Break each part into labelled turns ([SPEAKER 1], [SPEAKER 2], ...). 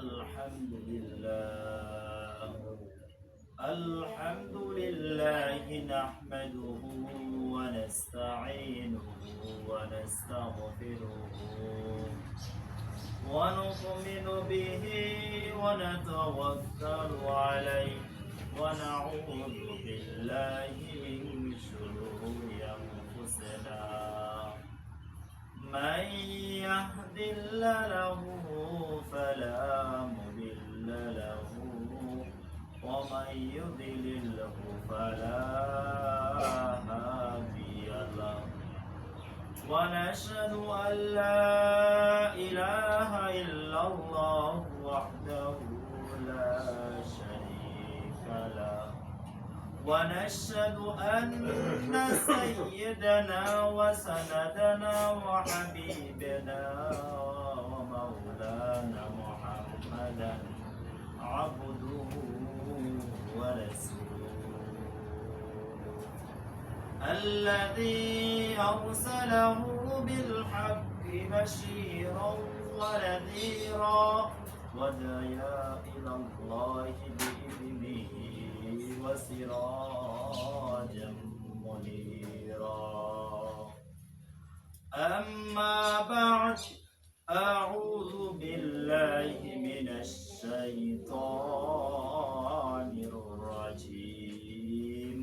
[SPEAKER 1] الحمد لله نحمده ونستعينه ونستغفره ونؤمن به ونتوكل عليه ونعوذ بالله من شرور أنفسنا من يهد الله فلا مضل له ومن يضلله فلا هادي له ونشهد أن لا إله إلا الله وحده لا شريك له ونشهد أن سيدنا وسندنا وحبيبنا ومولانا محمدا عبده ورسوله الذي أرسله بالحق بشيرا ونذيرا وداعيا إلى الله بإذنه وسراجا منيرا أما بعد أعوذ بالله من الشيطان الرجيم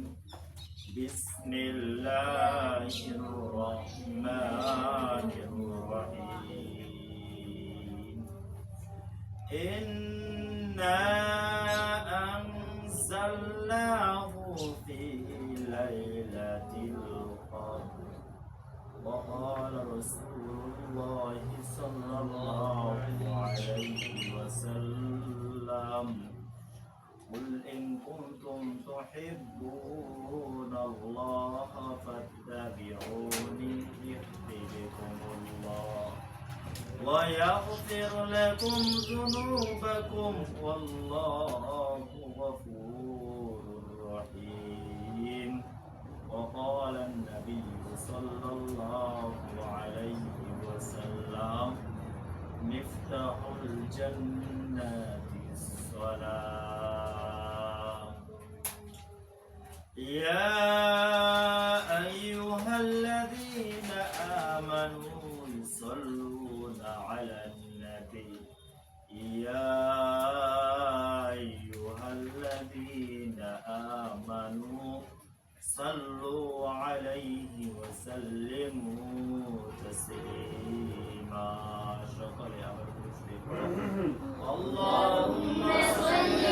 [SPEAKER 1] بسم الله الرحمن الرحيم إنا أنزلناه في ليلة القدر وقال رسول الله صلى الله عليه وسلم قل إن كنتم تحبون الله فاتبعوني يحببكم الله ويغفر لكم ذنوبكم والله غفور رحيم وقال النبي صلى الله عليه وسلم مفتاح الجنة الصلاة يا أيها الذين آمنوا يصلون على النبي يا أيها الذين آمنوا صلوا عليه وسلموا تسليما شكرا يا رب اللهم صل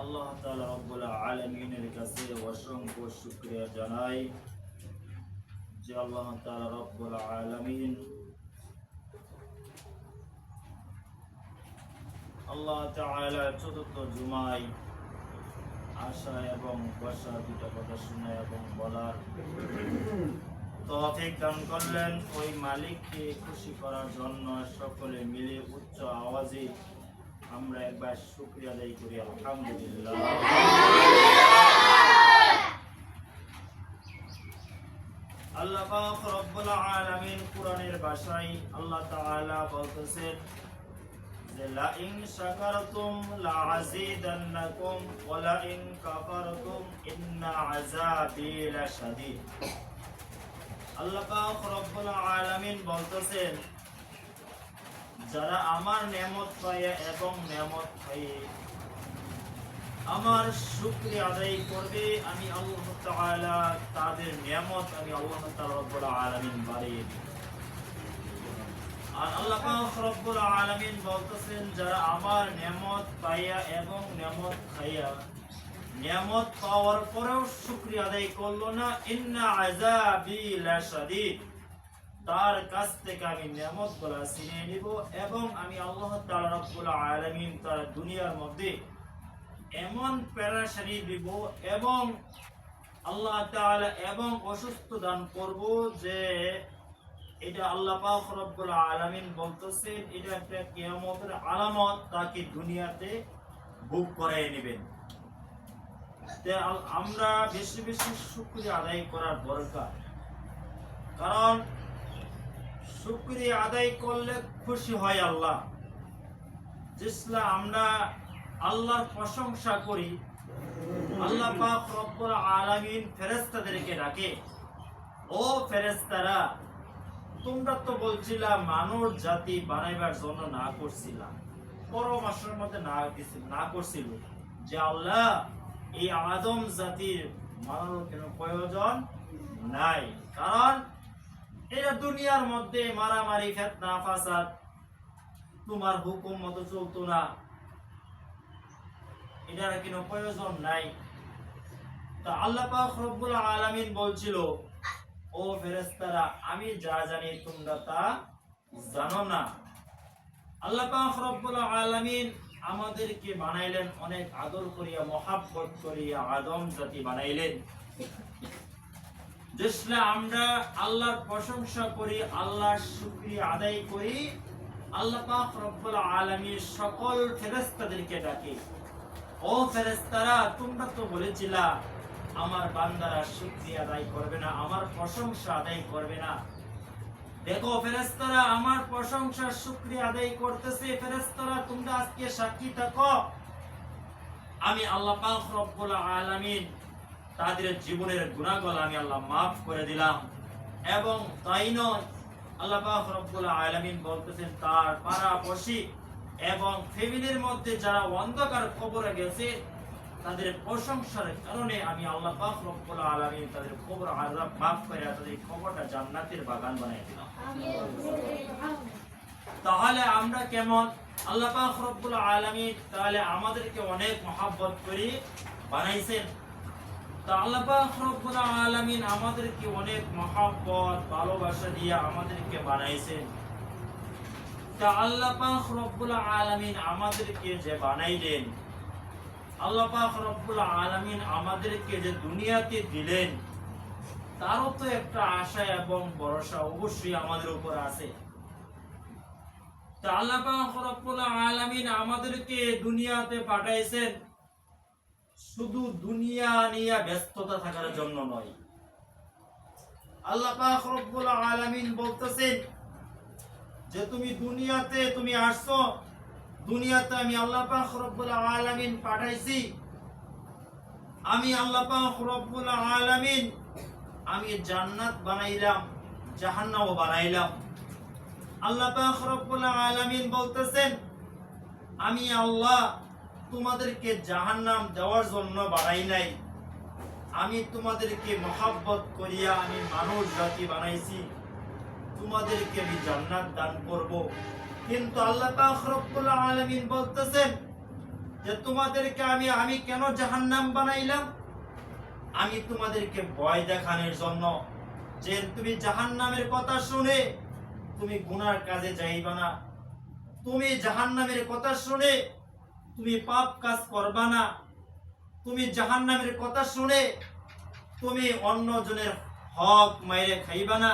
[SPEAKER 1] আল্লাহ তাআলা রব্বুল আলামিনের কাছে অসংখ্য শুকরিয়া জানাই যে আল্লাহ তাআলা রব্বুল আলামিন আল্লাহ তাআলা চতুর্থ জুমায় আশা এবং বসা দুটো কথা শুনে এবং বলার তৌফিক দান করলেন। ওই মালিককে খুশি করার জন্য সকলে মিলে উচ্চ আওয়াজে আমরা একবার শুকরিয়া আদায় করি আলহামদুলিল্লাহ। আল্লাহ পাক রব্বুল আলামিন কুরআনের ভাষায় আল্লাহ তাআলা বলতেছেন যে লা ইন শাকারতুম লা আযীদান্নাকুম ওয়া লা ইন কাফারতুম ইন্না আযাবি লাশাদীদ। আল্লাহ পাক রব্বুল আলামিন বলতেছেন যারা আমার নেয়ামত পায় এবং নেয়ামত পায় আমার শুকরিয়া আদায় করবে আমি আল্লাহ তাআলা তাদের নেয়ামত আমি আল্লাহ তাআলা রব্বুল আলামিন বাড়িয়ে দেব। আর আল্লাহ পাক রব্বুল আলামিন বলতেছেন, যারা আমার নিয়ামত পাইয়া এবং নিয়ামত খাইয়া নিয়ামত পাওয়ার পরেও শুকরিয়া আদায় করলো না, ইন্না আযাবি লাশাদীদ, তার কাছ থেকে আমি নিয়ামত গুলা ছিনিয়ে নিব এবং আমি আল্লাহ তাআলা রব্বুল আলামিন তার দুনিয়ার মধ্যে এমন পেরেশানি দিব এবং আল্লাহ তাআলা এবং অসুস্থ দান করব যে এটা আল্লাহ পাক রব্বুল আলামিন বলতেছেন এটা একটা কিয়ামতের আলামত, তাকে দুনিয়াতে ভোগ করায় নেবেন। আমরা বেশি বেশি শুকরিয়া আদায় করার দরকার, কারণ শুকরিয়া আদায় করলে খুশি হয় আল্লাহ। যেসলা আমরা আল্লাহর প্রশংসা করি, আল্লাহ পাক রব্বুল আলামিন ফেরেশতাদেরকে ডাকে, ও ফেরেশতারা, তোমরা তো বলছিলা মানব জাতি বানাইবার জন্য না করছিলাম, পরমাশয়ের মধ্যে না করছিল যে আল্লাহ এই আদম জাতির মানানোর কোনো প্রয়োজন নাই, কারণ এটা দুনিয়ার মধ্যে মারামারি ফিতনা ফাসাদ তোমার হুকুম মতো চলতো না, এটার কোনো প্রয়োজন নাই। তা আল্লাহ পাক রব্বুল আলামিন বলছিল, ও ফেরেশতারা, আমি যা জানি তোমরা তা জানো না। আল্লাহ পাক রব্বুল আলামিন আমাদেরকে বানাইলেন অনেক আদর করিয়া মহাব্বত করিয়া আদম জাতি বানাইলেন। যেসলে আমরা আল্লাহর প্রশংসা করি, আল্লাহর শুকরিয়া আদায় করি, আল্লাহ পাক রব্বুল আলামিন সকল ফেরেশতাদেরকে ডাকে, ও ফেরেশতারা, তোমরা তো বলেছিলা আমার বান্দারা শুকরিয়া আদায় করবে না, আমার প্রশংসা আদায় করবে না। দেখো ফেরেশতারা আমার প্রশংসা শুকরিয়া আদায় করতেছে। ফেরেশতারা তোমরা আজকে সাক্ষী থাকো, আমি আল্লাহ পাক রব্বুল আলামিন তাদের জীবনের গুনাহগুলো আমি আল্লাহ মাফ করে দিলাম। এবং তাই নয়, আল্লাহ পাক রব্বুল আলামিন বলতেছেন তার পাড়াপড়শি এবং ফ্যামিলির মধ্যে যারা অন্ধকার কবরে গেছে তাদের প্রশংসার কারণে আমি আল্লাহ পাক রব্বুল আলামিন তাদের কবর আযাব মাফ করে তাদের কবরটা জান্নাতের বাগান বানিয়ে দিলাম। তাহলে আমরা কেমন? আল্লাহ পাক রব্বুল আলামিন তাহলে আমাদেরকে অনেক মহব্বত করে বানাইছেন। তা আল্লাহ পাক রব্বুল আলামিন আমাদেরকে অনেক মহব্বত ভালোবাসা দিয়ে আমাদেরকে বানাইছেন। তা আল্লাহ পাক রব্বুল আলামিন আমাদেরকে যে বানাইলেন, আল্লাহ পাক রব্বুল আলামিন আমাদেরকে যে দুনিয়াতে দিলেন, তারও তো একটা আশা এবং ভরসা অবশ্যই আমাদের উপর আছে। তা আল্লাহ পাক রব্বুল আলামিন আমাদেরকে দুনিয়াতে পাঠাইছেন শুধু দুনিয়া নিয়ে ব্যস্ততা থাকার জন্য নয়। আল্লাহ পাক রব্বুল আলামিন বলতেছেন যে তুমি দুনিয়াতে তুমি আসছো, দুনিয়াতে আমি আল্লাহ পাক রব্বুল আলামিন পাঠাইছি। আমি আল্লাহ পাক রব্বুল আলামিন আমি জান্নাত বানাইলাম, জাহান্নামও বানাইলাম। আল্লাহ পাক রব্বুল আলামিন বলতেছেন আমি আল্লাহ তোমাদেরকে জাহান্নাম দেওয়ার জন্য বানাই নাই, আমি তোমাদেরকে মহব্বত করিয়া আমি মানুষ জাতি বানাইছি, তোমাদেরকে আমি জান্নাত দান করব। কিন্তু আল্লাহ পাক রব্বুল আলামিন বলতেছেন যে তোমাদেরকে আমি কেন জাহান্নাম বানাইলাম? আমি তোমাদেরকে ভয় দেখানোর জন্য, যে তুমি জাহান্নামের কথা শুনে তুমি গুনার কাজে যাইবা না, তুমি জাহান্নামের কথা শুনে তুমি পাপ কাজ করবা না, তুমি জাহান্নামের কথা শুনে তুমি অন্যজনের হক মাইরে খাইবা না।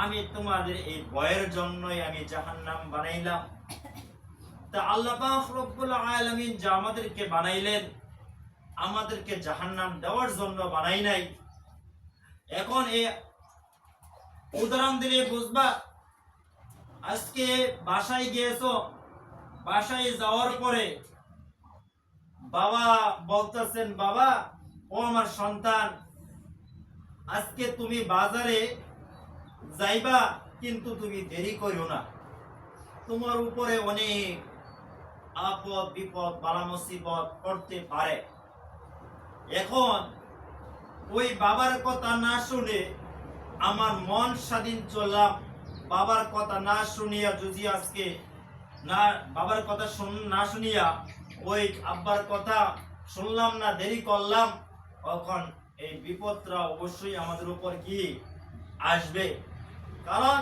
[SPEAKER 1] আমি তোমাদের এই ভয়ের জন্যই আমি জাহান্নাম বানাইলাম। তা আল্লাহ পাক রব্বুল আলামিন যা আমাদেরকে বানাইলেন, আমাদেরকে জাহান্নাম দেওয়ার জন্য বানাই নাই। এখন এই উদাহরণ দিলে বুঝবা। আজকে বাসায় গিয়েছো, বাসায় যাওয়ার পরে বাবা বলতেছেন, বাবা ও আমার সন্তান, আজকে তুমি বাজারে যাইবা কিন্তু তুমি দেরি করিও না, তোমার উপরে অনেক আপদ বিপদ বালা মুসিবত করতে পারে। এখন ওই বাবার কথা না শুনে আমার মন স্বাধীন চললাম, বাবার কথা না শুনিয়া যদি আজকে না বাবার কথা না শুনিয়া ওই আব্বার কথা শুনলাম না, দেরি করলাম, তখন এই বিপদটা অবশ্যই আমাদের উপর কি আসবে। কারণ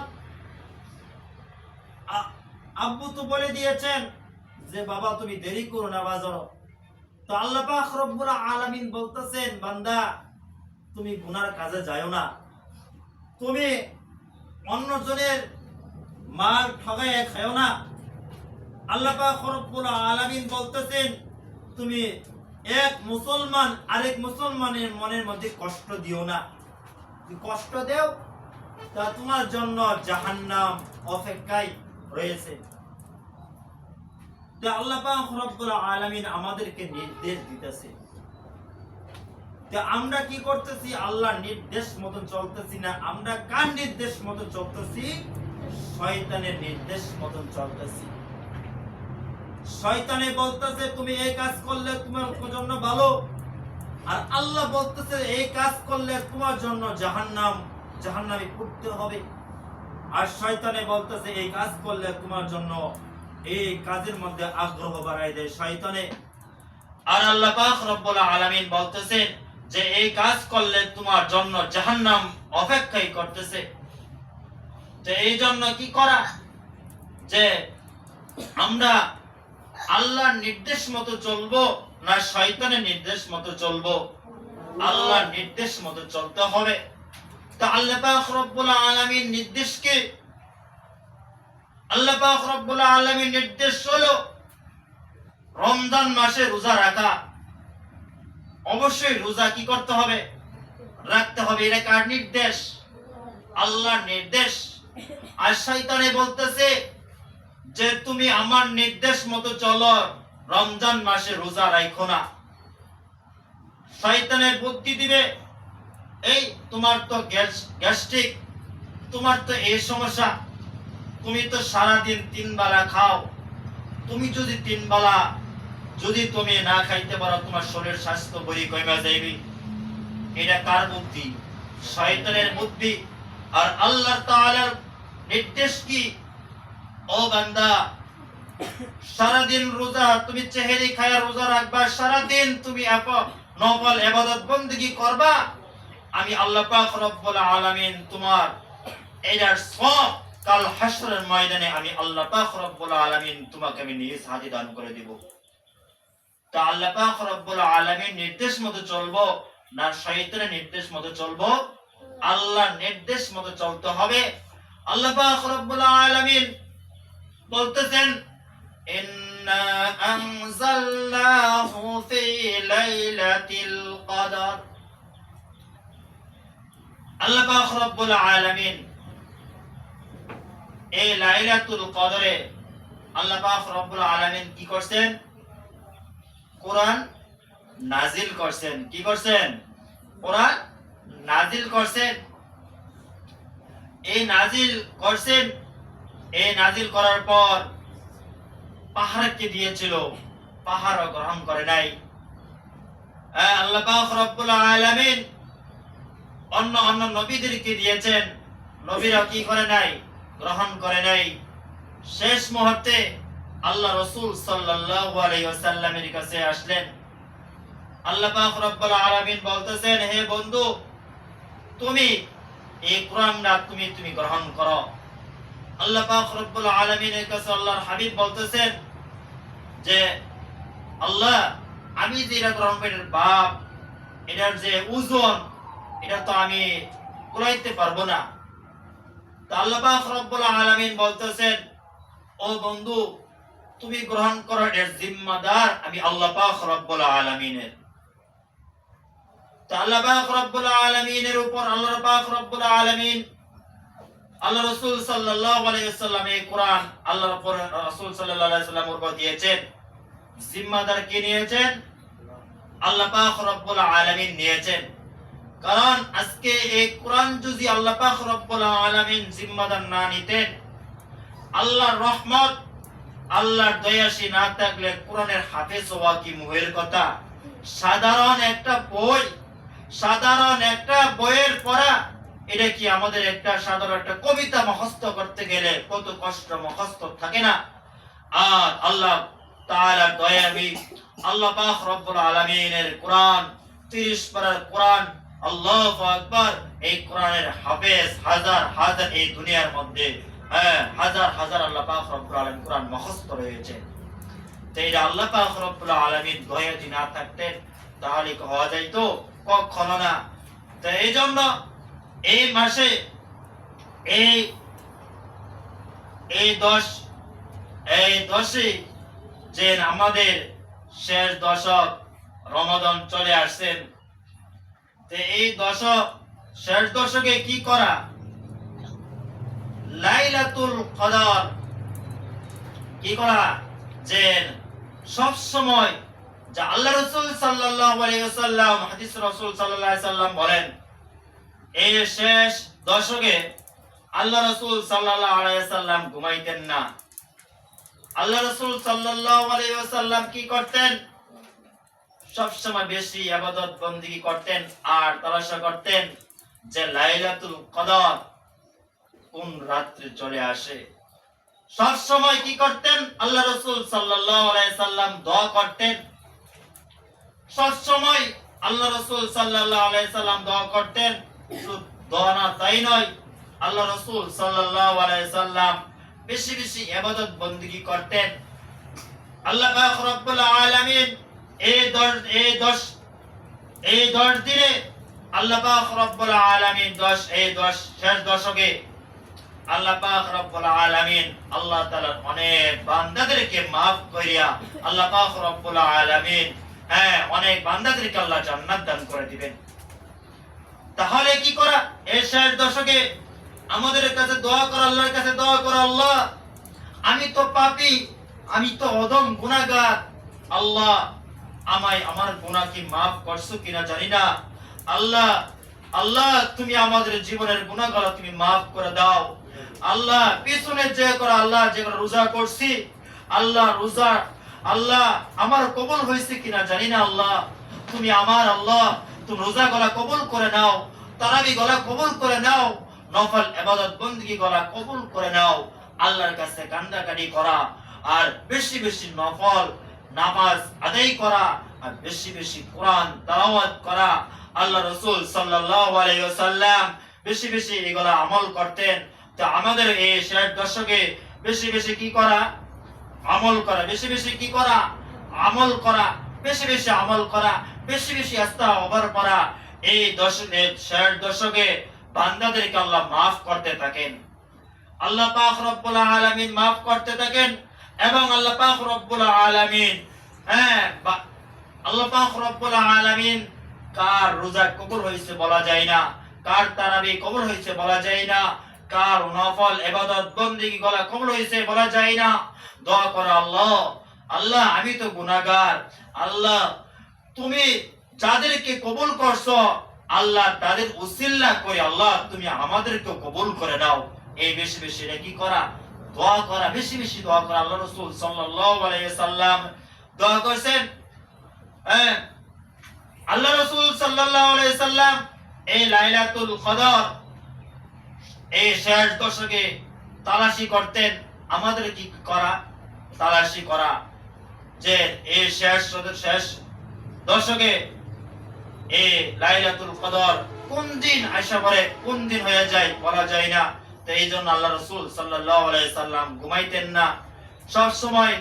[SPEAKER 1] আব্বু তো বলে দিয়েছেন যে বাবা তুমি দেরি করো না বাজারও। তো আল্লাহ পাক রব্বুল আলামিন বলতেছেন, বান্দা তুমি গুনার কাজে যাও না, তুমি অন্যজনের মাল ঠগায় খাও না। আল্লাহ পাক রব্বুল আলামিন বলতেছেন, তুমি এক মুসলমান আরেক মুসলমানের মনের মধ্যে কষ্ট দিও না। কষ্ট দেও তা তোমার জন্য জাহান্নাম অপেক্ষায় রয়েছে। তো আল্লাহ পাক রব্বুল আলামিন আমাদেরকে নির্দেশ দিতেছে, তো আমরা কি করতেছি? আল্লাহর নির্দেশ মতন চলতেছি না, আমরা কার নির্দেশ মতন চলতেছি? শয়তানের নির্দেশ মতন চলতেছি। শয়তানে বলতেছে তুমি এই কাজ করলে তোমার জন্য ভালো, আর আল্লাহ বলতেছে এই কাজ করলে তোমার জন্য জাহান্নামে পড়তে হবে। আর শয়তানে বলতেছে এই কাজ করলে তোমার জন্য এই কাজের মধ্যে আগ্রহ বাড়ায় দেয় শয়তানে। আর আল্লাহ পাক রব্বুল আলামিন বলতেছেন যে এই কাজ করলে তোমার জন্য জাহান্নাম অপেক্ষাই করতেছে। তো এই জন্য কি করা, যে আমরা আল্লাহর নির্দেশ মতো চলবো না শয়তানের নির্দেশ মতো চলবো? আল্লাহর নির্দেশ মতো চলতে হবে। তো আল্লাহ পাক রব্বুল আলামিন নির্দেশ কি? আল্লাহ পাক রব্বুল আলামিন নির্দেশ হলো রমজান মাসে রোজা রাখা। অবশ্যই রোজা কি করতে হবে? রাখতে হবে। এটা কার নির্দেশ? আল্লাহর নির্দেশ। আর শয়তানে বলতেছে যে তুমি আমার নির্দেশ মতো চলো, রমজান মাসে রোজা রাখো না। শয়তানের বুদ্ধি দিবে, এই তোমার তো গ্যাস্ট্রিক, তোমার তো এই সমস্যা, তুমি তো সারাদিন 3 বেলা খাও, তুমি যদি 3 বেলা যদি তুমি না খাইতে পারো তোমার শরীর স্বাস্থ্য বড়ি কমে যাইবে। এটা কার বুদ্ধি? শয়তানের বুদ্ধি। আর আল্লাহ তাআলার নির্দেশ কি? ও বান্দা, সারাদিন রোজা, তুমি চেহারি খায়া রোজা রাখবা, সারাদিন তুমি নফল ইবাদত বندگی করবা, আমি আল্লাহ পাক রব্বুল আলামিন তোমার এটার সওয়াব কাল হাশরের ময়দানে আমি আল্লাহ পাক রব্বুল আলামিন তোমাকে আমি নিজ হাতে দান করে দেব। তা আল্লাহ পাক রব্বুল আলামিন নির্দেশ মতো চলবো না শয়তানের নির্দেশ মতো চলবো? আল্লাহর নির্দেশ মতো চলতে হবে। আল্লাহ পাক রব্বুল আলামিন বলতেছেন, ইন্না আনজালনাহু ফি লাইলাতিল কদর। আল্লাহ পাক রব্বুল আলামিন এই লাইলাতুল কদরে আল্লাহ পাক রব্বুল আলামিন কি করছেন? কোরআন নাজিল করছেন। কি করছেন? কোরআন নাজিল করছেন। এই নাজিল করছেন, এই নাজিল করার পর পাহাড়কে দিয়েছিল, পাহাড়ও গ্রহণ করে নাই। আল্লাহ পাক রব্বুল আলামিন অন্য অন্য নবীদেরকে দিয়েছেন, নবীরা কি করে নাই? গ্রহণ করে নাই। শেষ মুহূর্তে আল্লাহ রাসূল সাল্লাল্লাহু আলাইহি ওয়াসাল্লামের কাছে আসলেন। আল্লাহ পাক রব্বুল আলামিন বলতেছেন, হে বন্ধু, তুমি এই কোরআনটা তুমি গ্রহণ করো। আল্লাহ পাক রব্বুল আলামিনের কাছে আল্লাহর হাবিব বলতেছেন যে আল্লাহ, আমি যে এটা গ্রহণ করি, বাপ, এটার যে ওজন, এটা তো আমি কুলাইতে পারবো না। তো আল্লাহ পাক রব্বুল আলামিন বলতেছেন, ও বন্ধু, তুমি গ্রহণ করো, এর জিম্মাদার আমি আল্লাহ পাক রব্বুল আলামিনের। তো আল্লাহ পাক রব্বুল আলামিনের উপর আল্লাহ পাক রব্বুল আলামিন আল্লাহ রাসূল সাল্লাল্লাহু আলাইহি ওয়াসাল্লাম এই কোরআন আল্লাহর উপর রাসূল সাল্লাল্লাহু আলাইহি ওয়াসাল্লামের উপর দিয়েছেন। জিম্মাদার কে নিয়েছেন? আল্লাহ পাক রব্বুল আলামিন নিয়েছেন। কারণ আজকে এই কোরআন যদি আল্লাহ পাক রব্বুল আলামিন জিম্মাদার না নিতেন, আল্লাহর রহমত, আল্লাহর দয়াশী না থাকলে কোরআনের হাফেজ হওয়া কি মুহের কথা? সাধারণ একটা বইয়ের পড়া এটা কি আমাদের একটা সাধারণ একটা কবিতা মুখস্থ করতে গেলে কত কষ্ট মুখস্থ থাকে না? আর আল্লাহ তাআলার দয়াবি আল্লাহ পাক রব্বুল আলামিনের কোরআন 30 পারার কোরআন, আল্লাহু আকবার। এই কোরআনের হাফেজ হাজার হাজার এই দুনিয়ার মধ্যে হাজার হাজার আল্লাহ পাক রব্বুল আলামিন কোরআন মুখস্থ রয়েছে। তো এই আল্লাহ পাক রব্বুল আলামিন দয়া যদি না থাকতেন তাহলে হওয়া যাইতো কখনো না। তো এই জন্য এই মাসে এই এই 10 যে আমাদের শেষ দশক রমাদান চলে আসছেন, তো এই শেষ দশকে কি করা? লাইলাতুল কদর কি করা? যে সব সময় যা আল্লাহ রাসূল সাল্লাল্লাহু আলাইহি ওয়াসাল্লাম হাদিস রাসূল সাল্লাল্লাহু আলাইহি ওয়াসাল্লাম বলেন, এই শেষ দশকে আল্লাহ রাসূল সাল্লাল্লাহু আলাইহি ওয়াসাল্লাম ঘুমাইতেন না। আল্লাহ রাসূল সাল্লাল্লাহু আলাইহি ওয়াসাল্লাম কি করতেন? সব সময় বেশি ইবাদত বندگی করতেন আর তালাশ করতেন যে লাইলাতুল কদর কোন রাত্রে চলে আসে। সব সময় কি করতেন? আল্লাহ রাসূল সাল্লাল্লাহু আলাইহি ওয়াসাল্লাম দোয়া করতেন। সব সময় আল্লাহ রাসূল সাল্লাল্লাহু আলাইহি ওয়াসাল্লাম দোয়া করতেন। শুধু দোয়া না তাই নয়, আল্লাহ রাসূল সাল্লাল্লাহু আলাইহি ওয়াসাল্লাম বেশি বেশি ইবাদত বندگی করতেন। আল্লাহ পাক রব্বুল আলামিন এই 10 দিনে আল্লাহ পাক রব্বুল আলামিন শেষ দশকে আল্লাহ পাক রব্বুল আলামিন আল্লাহ তাআলা অনেক বান্দাদেরকে maaf করিয়া আল্লাহ পাক রব্বুল আলামিন অনেক বান্দাদেরকে আল্লাহ জান্নাত দান করে দিবেন। তাহলে কি করা? এই শেষ দশকে আমাদের কাছে দোয়া করা, আল্লাহর কাছে দোয়া করা, আল্লাহ আমি তো পাপী, আমি তো অদম গুনাহগার, আল্লাহ আমায় আমার গুনাহ কি maaf করছো কিনা জানি না। আল্লাহ তুমি আমাদের জীবনের গুনাহগুলো তুমি maaf করে দাও। আল্লাহ পিছনে যে করে আল্লাহ যে করে রোজা করছি, আল্লাহ রোজা আল্লাহ আমার কবুল হয়েছে কিনা জানি না। আল্লাহ তুমি তুমি রোজা গলা কবুল করে নাও, তারাবি গলা কবুল করে নাও, নফল ইবাদত বندگی গলা কবুল করে নাও। আল্লাহর কাছে কান্নাকাটি করা আর বেশি বেশি নফল নামাজ আদায় করা আর বেশি বেশি কোরআন তেলাওয়াত করা। আল্লাহ রাসূল সাল্লাল্লাহু আলাইহি ওয়াসাল্লাম বেশি বেশি এগুলা আমল করতেন। তো আমাদের এই শেষ দশকে বেশি বেশি কি করা? আমল করা। বেশি বেশি কি করা? আমল করা। বেশি বেশি আমল করা, বেশি বেশি ইস্তিগফার করা। এই শেষ দশকে বান্দাদেরকে আল্লাহ maaf করতে থাকেন। আল্লাহ পাক রব্বুল আলামিন maaf করতে থাকেন এবং আল্লাহ পাক রব্বুল আলামিন আল্লাহ পাক রব্বুল আলামিন কার রোজা কবুল হইছে বলা যায় না, কার তারাবি কবুল হইছে বলা যায় না, কার নফল ইবাদত বندگی গলা কবুল হইছে বলা যায় না। দোয়া করো আল্লাহ আমি তো গুনাহগার, আল্লাহ তুমি যাদেরকে কবুল করছো আল্লাহ তাদের উসিলা করে আল্লাহ তুমি আমাদেরকে কবুল করে নাও। এই বেশি বেশি কি করা? দোয়া করা, বেশি বেশি দোয়া করা। আল্লাহ রাসূল সাল্লাল্লাহু আলাইহি ওয়াসাল্লাম দোয়া করেছেন। আল্লাহ রাসূল সাল্লাল্লাহু আলাইহি ওয়াসাল্লাম এই লাইলাতুল কদর এই শেষ দশকে তালাশি করতেন। আমাদের কি করা? তালাশি করা যে এই শেষ দশকে এই লাইলাতুল কদর কোন দিন আয়সা পড়ে, কোন দিন হয়ে যায় বলা যায় না। তো এই জন্য আল্লাহ রাসূল সাল্লাল্লাহু আলাইহি সাল্লাম ঘুমাইতেন না। সব সময়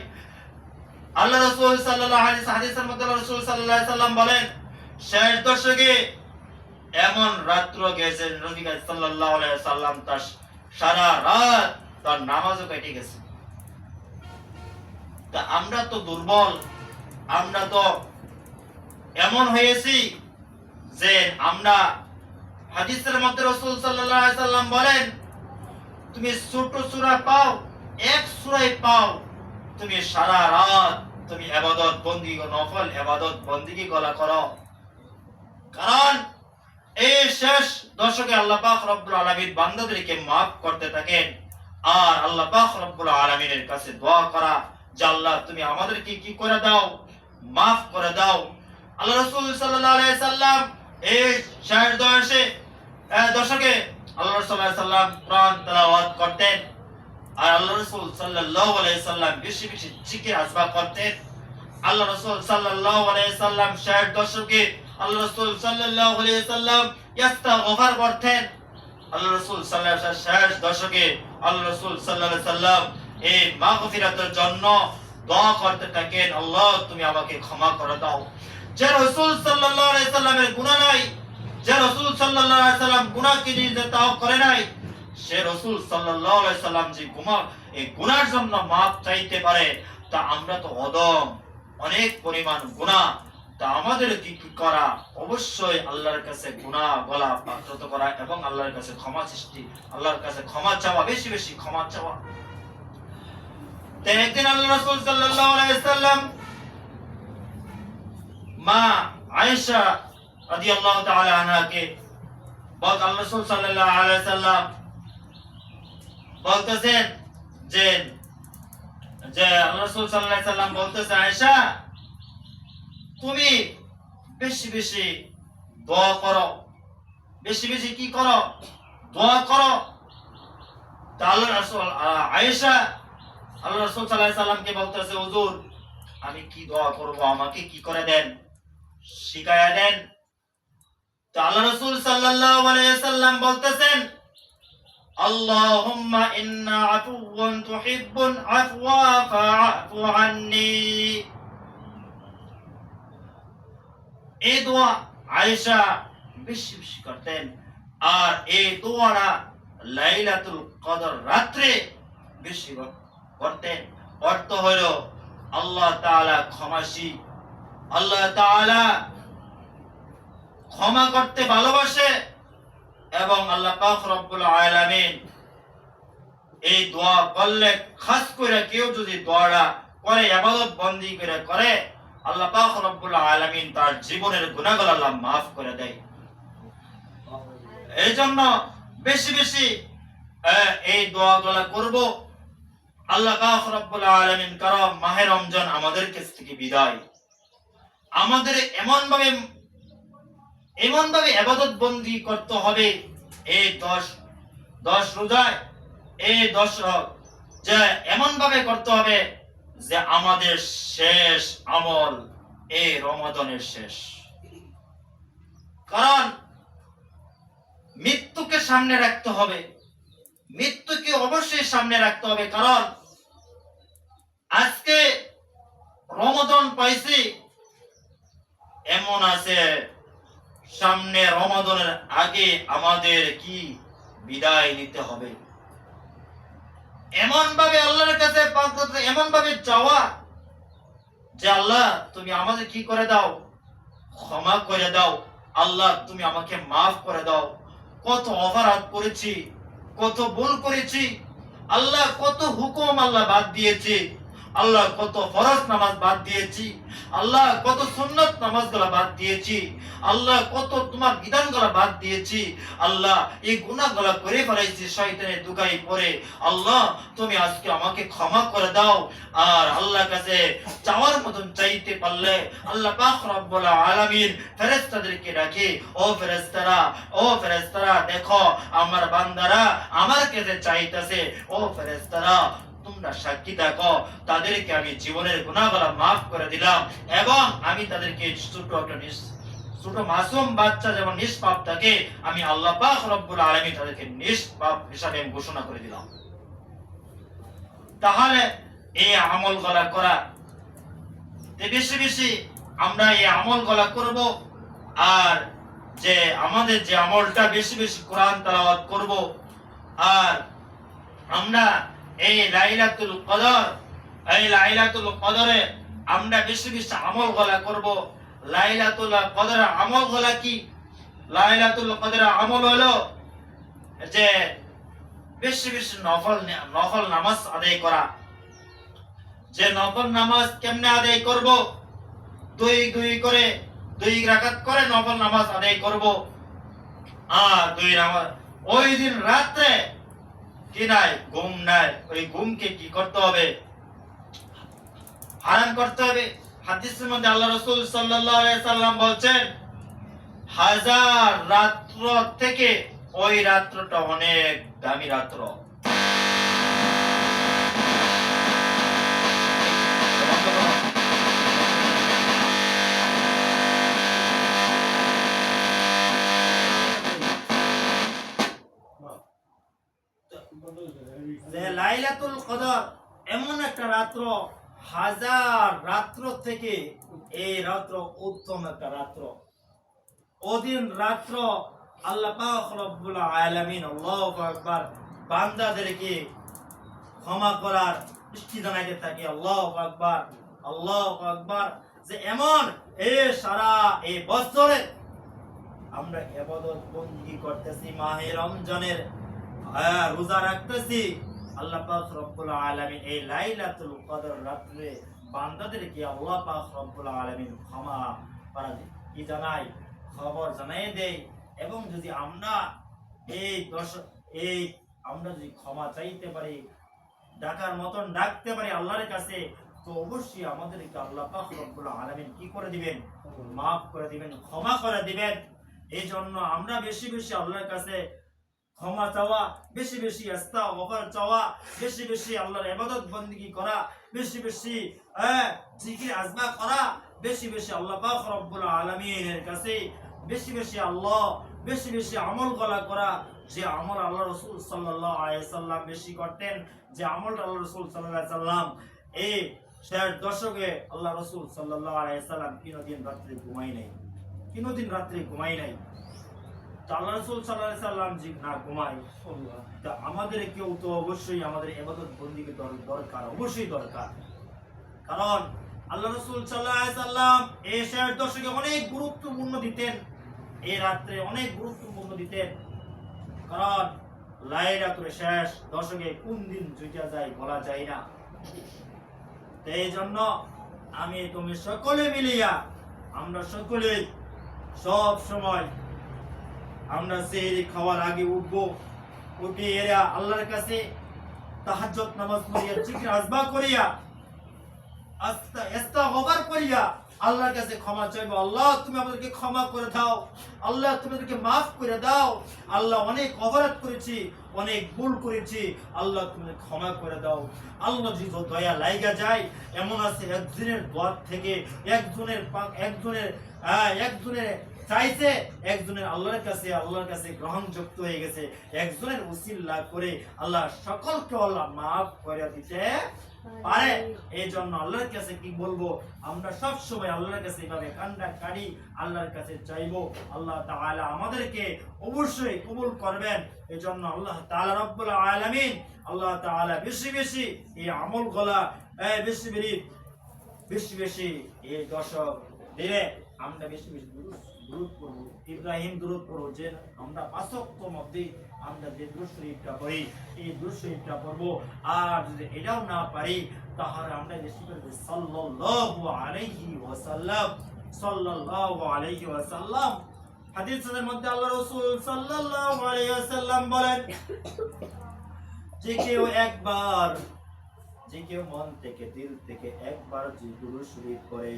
[SPEAKER 1] আল্লাহ রাসূল সাল্লাল্লাহু আলাইহি হাদিসের মধ্যে আল্লাহ রাসূল সাল্লাল্লাহু আলাইহি সাল্লাম বলেন, শেষ দশকে এমন রাত্র গেছে নবী সাল্লাল্লাহু আলাইহি সাল্লাম তার সারা রাত তার নামাজও কেটে গেছে। তা আমরা তো দুর্বল, আমরা তো এমন হয়েছি যে আমরা হাদিসের মধ্যে রাসূল সাল্লাল্লাহু আলাইহি সাল্লাম বলেন, তুমি ছোট সূরা পাও, এক সূরাই পাও, তুমি সারা রাত তুমি ইবাদত বندگی নফল ইবাদত বندگی গলা করো। কারণ এই শেষ দশকে আল্লাহ পাক রব্বুল আলামিন বান্দাদেরকে maaf করতে থাকেন আর আল্লাহ পাক রব্বুল আলামিনের কাছে দোয়া করা যে আল্লাহ তুমি আমাদেরকে কি করে দাও? maaf করে দাও। আল্লাহ রাসূল সাল্লাল্লাহু আলাইহি সাল্লাম এই শেষ দশকে আল্লাহ রাসূল সাল্লাল্লাহু আলাইহি সাল্লাম কোরআন তেলাওয়াত করতেন, আর আল্লাহ রাসূল সাল্লাল্লাহু আলাইহি সাল্লাম বেশি বেশি জিকির আজকার করতেন। আল্লাহ রাসূল সাল্লাল্লাহু আলাইহি সাল্লাম শেষ দশকে আল্লাহ রাসূল সাল্লাল্লাহু আলাইহি সাল্লাম ইস্তিগফার করতেন। আল্লাহ রাসূল সাল্লাল্লাহু আলাইহি সাল্লাম শেষ দশকে আল্লাহ রাসূল সাল্লাল্লাহু আলাইহি সাল্লাম এই মাগফিরাতের জন্য দোয়া করতে থাকেন, আল্লাহ তুমি আমাকে ক্ষমা করে দাও। যে রাসূল সাল্লাল্লাহু আলাইহি সাল্লামের গুনাহ নাই, যে রাসূল সাল্লাল্লাহু আলাইহি সাল্লাম গুনাহকে নিজে তাও করে নাই, সে রাসূল সাল্লাল্লাহু আলাইহি সাল্লাম যে এই গুনাহর জন্য মাফ চাইতে পারে, তা আমরা তো অদম, অনেক পরিমাণ গুনাহ। তা আমাদের কি করা? অবশ্যই আল্লাহর কাছে গুনাহ বলা, প্রার্থনা করা এবং আল্লাহর কাছে ক্ষমা সৃষ্টি, আল্লাহর কাছে ক্ষমা চাওয়া, বেশি বেশি ক্ষমা চাওয়া। একদিন আল্লাহ রাসূল সাল্লাল্লাহু আলাইহি সাল্লাম মা আয়েশা রাদিয়াল্লাহু তাআলা আনহাকে বলতে, আল্লাহ রাসূল সাল্লাল্লাহু আলাইহি সাল্লাম বলতেছেন যে আল্লাহ রাসূল সাল্লাল্লাহু আলাইহি সাল্লাম বলতেছে, আয়েশা তুমি বেশি বেশি দোয়া করো, বেশি বেশি কি করো? দোয়া করো। তা আল্লাহ রাসূল আয়েশা আল্লাহ রাসূল সাল্লাল্লাহু আলাইহি সাল্লামকে বলতেছে, হুজুর আমি কি দোয়া করব, আমাকে কি করে দেন, শিখায়া দেন। তো আল্লাহ রাসূল সাল্লাল্লাহু আলাইহি সাল্লাম বলতেছেন, আল্লাহুম্মা ইন্না আফুওয়ান তুহিব্বুল আফওয়া ফাআফু আন্নি। এই দোয়া আয়েশা বেশি বেশি করতেন, আর এই দোয়াটা লাইলাতুল কদর রাতে বেশি করতেন। অর্থ হলো আল্লাহ তাআলা ক্ষমাশীল, আল্লাহ তাআলা ক্ষমা করতে ভালোবাসে, এবং আল্লাহ পাক রব্বুল আলামিন এই দোয়া করলে, খাস করে কেউ যদি দোয়াটা করে ইবাদত বন্দি করে, আল্লাহ পাক রব্বুল আলামিন তার জীবনের গুনাহগুলো আল্লাহ maaf করে দেয়। এইজন্য বেশি বেশি এই দোয়াগুলো করব। আল্লাহ পাক রব্বুল আলামিন কারণ মাহে রমজান আমাদের কাছ থেকে বিদায়, আমাদের এমন ভাবে ইবাদত বন্দি করতে হবে এই 10 রোজায়, এই 10 যে এমন ভাবে করতে হবে যে আমাদের শেষ আমল এই রমাদানের শেষ। কারণ মৃত্যুকে সামনে রাখতে হবে, মৃত্যুকে অবশ্যই সামনে রাখতে হবে। কারণ আজকে রমাদান পাইছি, এমন আছে সামনে রমাদানের আগে আমাদের কি বিদায় নিতে হবে। এমন ভাবে আল্লাহর কাছে এমন ভাবে চাওয়া যে আল্লাহ তুমি আমাদের কি করে দাও, ক্ষমা করে দাও, আল্লাহ তুমি আমাকে maaf করে দাও। কত অপরাধ করেছি, কত ভুল করেছি, আল্লাহ কত হুকুম আল্লাহ বাদ দিয়েছি, আল্লাহ কত ফরজ নামাজ বাদ দিয়েছি, আল্লাহ কত সুন্নত নামাজগুলো বাদ দিয়েছি, আল্লাহ কত তোমার বিধানগুলো বাদ দিয়েছি, আল্লাহ এই গুনাহগুলো করে ফেলেছি শয়তানের দুগায় পড়ে। আল্লাহ তুমি আজকে আমাকে ক্ষমা করে দাও। আর আল্লাহর কাছে চাওয়ার মতন চাইতে পারলে আল্লাহ পাক রব্বুল আলামিন ফেরেশতাদেরকে ডাকে, ও ফেরেশতারা দেখো আমার বান্দারা আমার কাছে চাইতেছে, ও ফেরেশতারা তোমরা সাক্ষী থাকো, তাদেরকে আমি জীবনের গুনাহগুলো maaf করে দিলাম, এবং আমি তাদেরকে ছোট মাসুম বাচ্চা যেমন নিষ্পাপ থাকে, আমি আল্লাহ পাক রব্বুল আলামিন তাদেরকে নিষ্পাপ হিসাবে ঘোষণা করে দিলাম। তাহলে এই আমলগুলো করা, বেশি বেশি আমরা এই আমলগুলো করব। আর যে আমাদের যে আমলটা বেশি বেশি কোরআন তেলাওয়াত করব। আর আমরা এই লাইলাতুল কদরে আমরা বেশি বেশি আমলগুলো করব। লাইলাতুল কদরের আমলগুলো কি? লাইলাতুল কদরের আমল হলো যে বেশি বেশি নফল নামাজ আদায় করা। যে নফল নামাজ কেমনে আদায় করব? দুই রাকাত করে নফল নামাজ আদায় করব। আর ওই দিন রাতে কি নাই, ঘুম নাই, ওই ঘুমকে কি করতে হবে? হারাম করতে হবে। হাদিসের মধ্যে আল্লাহ রাসূল সাল্লাল্লাহু আলাইহি সাল্লাম বলেন, 1000 রাত্র থেকে ওই রাত্রটা অনেক দামি রাত্র। যে লাইলাতুল কদর এমন একটা রাত্র, হাজার রাত্র থেকে এই রাত্র উত্তম একটা রাত্র। ওদিন রাত্র আল্লাহ পাক রব্বুল আলামিন, আল্লাহু আকবার, বান্দাদেরকে ক্ষমা করার দৃষ্টি জানাইতে থাকে। আল্লাহু আকবার, আল্লাহু আকবার। যে এমন সারা এই বছরে আমরা ইবাদত বندگی করতেছি, মাহে রমজানের রোজা রাখতেছি, আল্লাহ পাক রব্বুল আলামিন এই লাইলাতুল কদর রাতে বান্দাদেরকে আল্লাহ পাক রব্বুল আলামিন ক্ষমা করা কি জানাই, খবর জানাই দেয়। এবং যদি আমরা আমরা যদি ক্ষমা চাইতে পারি, ডাকার মতন ডাকতে পারি আল্লাহর কাছে, তো অবশ্যই আমাদেরকে আল্লাহ পাক রব্বুল আলামিন কি করে দিবেন, মাফ করে দিবেন, ক্ষমা করে দিবেন। এই জন্য আমরা বেশি বেশি আল্লাহর কাছে ক্ষমা চাওয়া, বেশি বেশি ইস্তিগফার চাওয়া, বেশি বেশি আল্লাহর ইবাদত বندگی করা, বেশি বেশি জিকির আজমা করা, বেশি বেশি আল্লাহ পাক রব্বুল আলামিনের কাছে বেশি বেশি বেশি বেশি আমল গলা করা। যে আমল আল্লাহ রাসূল সাল্লাল্লাহু আলাইহি সাল্লাম বেশি করতেন, যে আমলটা আল্লাহ রাসূল সাল্লাল্লাহু আলাইহি সাল্লাম এই শেষ দশকে আল্লাহ রাসূল সাল্লাল্লাহু আলাইহি সাল্লাম কোনদিন রাত্রে ঘুমাই নাই, কোনদিন রাত্রে ঘুমাই নাই। আল্লাহ রাসূল সাল্লাল্লাহু আলাইহি সাল্লাম জি না ঘুমায়, তা আমাদের কেউ তো অবশ্যই আমাদের ইবাদত বندگی দরকার, অবশ্যই দরকার। কারণ আল্লাহ রাসূল সাল্লাল্লাহু আলাইহি সাল্লাম এই শেষ দশকে অনেক গুরুত্বপূর্ণ দিতেন, এই রাত্রে অনেক গুরুত্বপূর্ণ দিতেন। কারণ লাইলাতুল শেষ দশকে কোন দিন জুইটা যায় বলা যায় না। এই জন্য আমি তুমি সকলে মিলিয়া আমরা সকলে সব সময় আমরা সেহরি খাওয়ার আগে উঠবো, উঠে এরা আল্লাহর কাছে তাহাজ্জুদ নামাজ পড়িয়া, জিকির আজমা করিয়া, ইস্তিগফার করিয়া আল্লাহর কাছে ক্ষমা চাইবো। আল্লাহ তুমি আমাদেরকে ক্ষমা করে দাও, আল্লাহ তুমি আমাদেরকে মাফ করে দাও, আল্লাহ অনেক অপরাধ করেছি, অনেক ভুল করেছি, আল্লাহ তুমি ক্ষমা করে দাও। আল্লাহ যদি দয়া লাইগা যায়, এমন আছে একজনের দোয়া থেকে একজনের চাইছে, একজনের আল্লাহর কাছে গ্রহণযোগ্য হয়ে গেছে, একজনের উসিলা করে আল্লাহ সকলকে আল্লাহ মাফ করে দিতে পারে। এই জন্য আল্লাহর কাছে কি বলবো, আমরা সব সময় আল্লাহর কাছে এভাবে কান্না কাড়ি, আল্লাহর কাছে চাইবো। আল্লাহ তাআলা আমাদেরকে অবশ্যই কবুল করবেন। এই জন্য আল্লাহ তাআলা রব্বুল আলামিন, আল্লাহ তাআলা বেশি বেশি এই আমল গলা বেশি বেশি এই দশক দিনে আমরা বেশি বেশি দুরূদ পড়ব, ইব্রাহিম দুরূদ পড়ব। যে আমরা পাঁচ ওয়াক্তের মধ্যে আমরা যে দুরূদ শরীফটা পড়ি, এই দুরূদ শরীফটা পড়ব। আর যদি এটাও না পারি, তাহলে আমরা বেশি করে সাল্লাল্লাহু আলাইহি ওয়াসাল্লাম, সাল্লাল্লাহু আলাইহি ওয়াসাল্লাম। হাদিসের মধ্যে আল্লাহ রাসূল সাল্লাল্লাহু আলাইহি ওয়াসাল্লাম বলেন, যে কেউ মন থেকে, দিল থেকে একবার যে দুরূদ শরীফ পড়ে,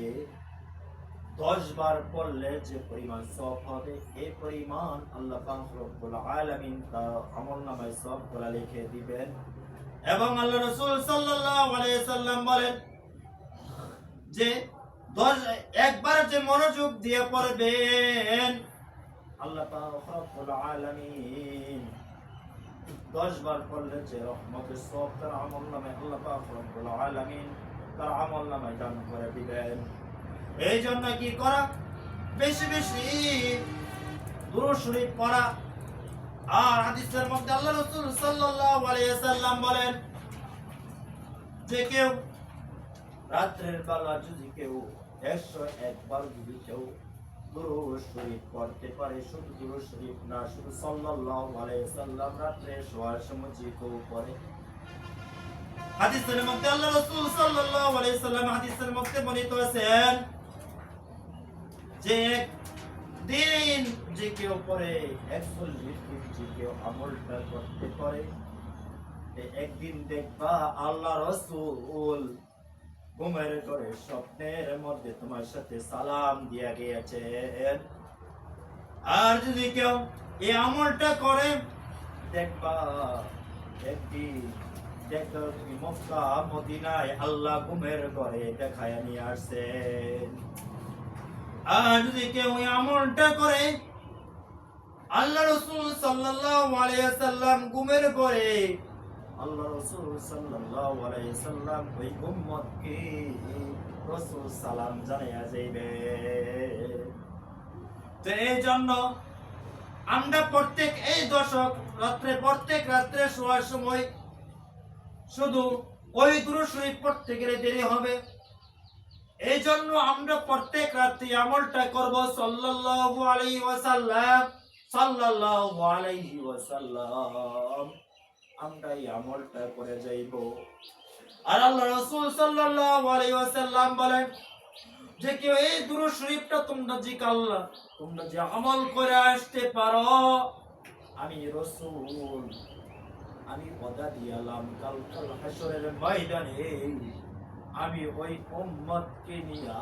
[SPEAKER 1] 10 বার পড়লে যে পরিমাণ সওয়াব হবে, এই পরিমাণ আল্লাহ পাক রব্বুল আলামিন তার আমলনামায় সওয়াবগুলো লিখে দিবেন। এবং আল্লাহ রাসূল সাল্লাল্লাহু আলাইহি সাল্লাম বলেন যে একবার যে মনোযোগ দিয়ে পড়বেন, আল্লাহ পাক রব্বুল আলামিন 10 বার পড়লে যে রহমতের সওয়াব তার আমলনামায় আল্লাহ পাক রব্বুল আলামিন তার আমলনামায় দান করে দিবেন। এই জন্য কি করা, বেশি বেশি দুরূদ শরীফ পড়া। আর হাদিসের মধ্যে আল্লাহ রাসূল সাল্লাল্লাহু আলাইহি সাল্লাম বলেন, যে কেউ রাতের বেলা যদি কেউ 101 বার যদি কেউ দুরূদ শরীফ পড়তে পারে, শুধু দুরূদ শরীফ না, শুধু সাল্লাল্লাহু আলাইহি সাল্লাম রাতে শোয়ার সময় যে কেউ পড়ে, হাদিসের মধ্যে আল্লাহ রাসূল সাল্লাল্লাহু আলাইহি সাল্লাম হাদিসের মধ্যে বর্ণিত আছেন যে দিন যে কেউ পড়ে 140 দিন যে কেউ আমলটা করতে পারে, একদিন দেখবা আল্লাহ রাসূল ঘুমের ঘরে স্বপ্নের মধ্যে তোমার সাথে সালাম দিয়া গিয়েছেন। আর যদি কেউ এই আমলটা করে দেখবা একদিন দেখো তুমি মক্কা মদিনায় আল্লাহ ঘুমের ঘরে দেখায় নিয়ে আসছেন। আর যদি কেউ এই আমলটা করে আল্লাহ রাসূল সাল্লাল্লাহু আলাইহি ওয়াসাল্লাম ঘুমের ঘরে আল্লাহ রাসূল সাল্লাল্লাহু আলাইহি ওয়াসাল্লাম ওই উম্মতকে রাসূল সালাম জানাইয়া যাইবে। তো এই জন্য আমরা প্রত্যেক এই দশক রাত্রে প্রত্যেক রাত্রে শোয়ার সময় শুধু ওই দুরূদ শরীফ পড়তে গেলে দেরি হবে। এই জন্য আমরা প্রত্যেক রাত্রে আমলটা করব সাল্লাল্লাহু আলাইহি ওয়াসাল্লাম সাল্লাল্লাহু আলাইহি ওয়াসাল্লাম, আমরা এই আমলটা করে যাইব। আর আল্লাহ রাসূল সাল্লাল্লাহু আলাইহি ওয়াসাল্লাম বলেন যে কেউ এই দুরূদ শরীফটা তোমরা যে আমল করে আসতে পারো, আমি রাসূল আমি ওয়াদা দিলাম কাল হাসরের ময়দানে আমি ওই উম্মতকে নিয়ে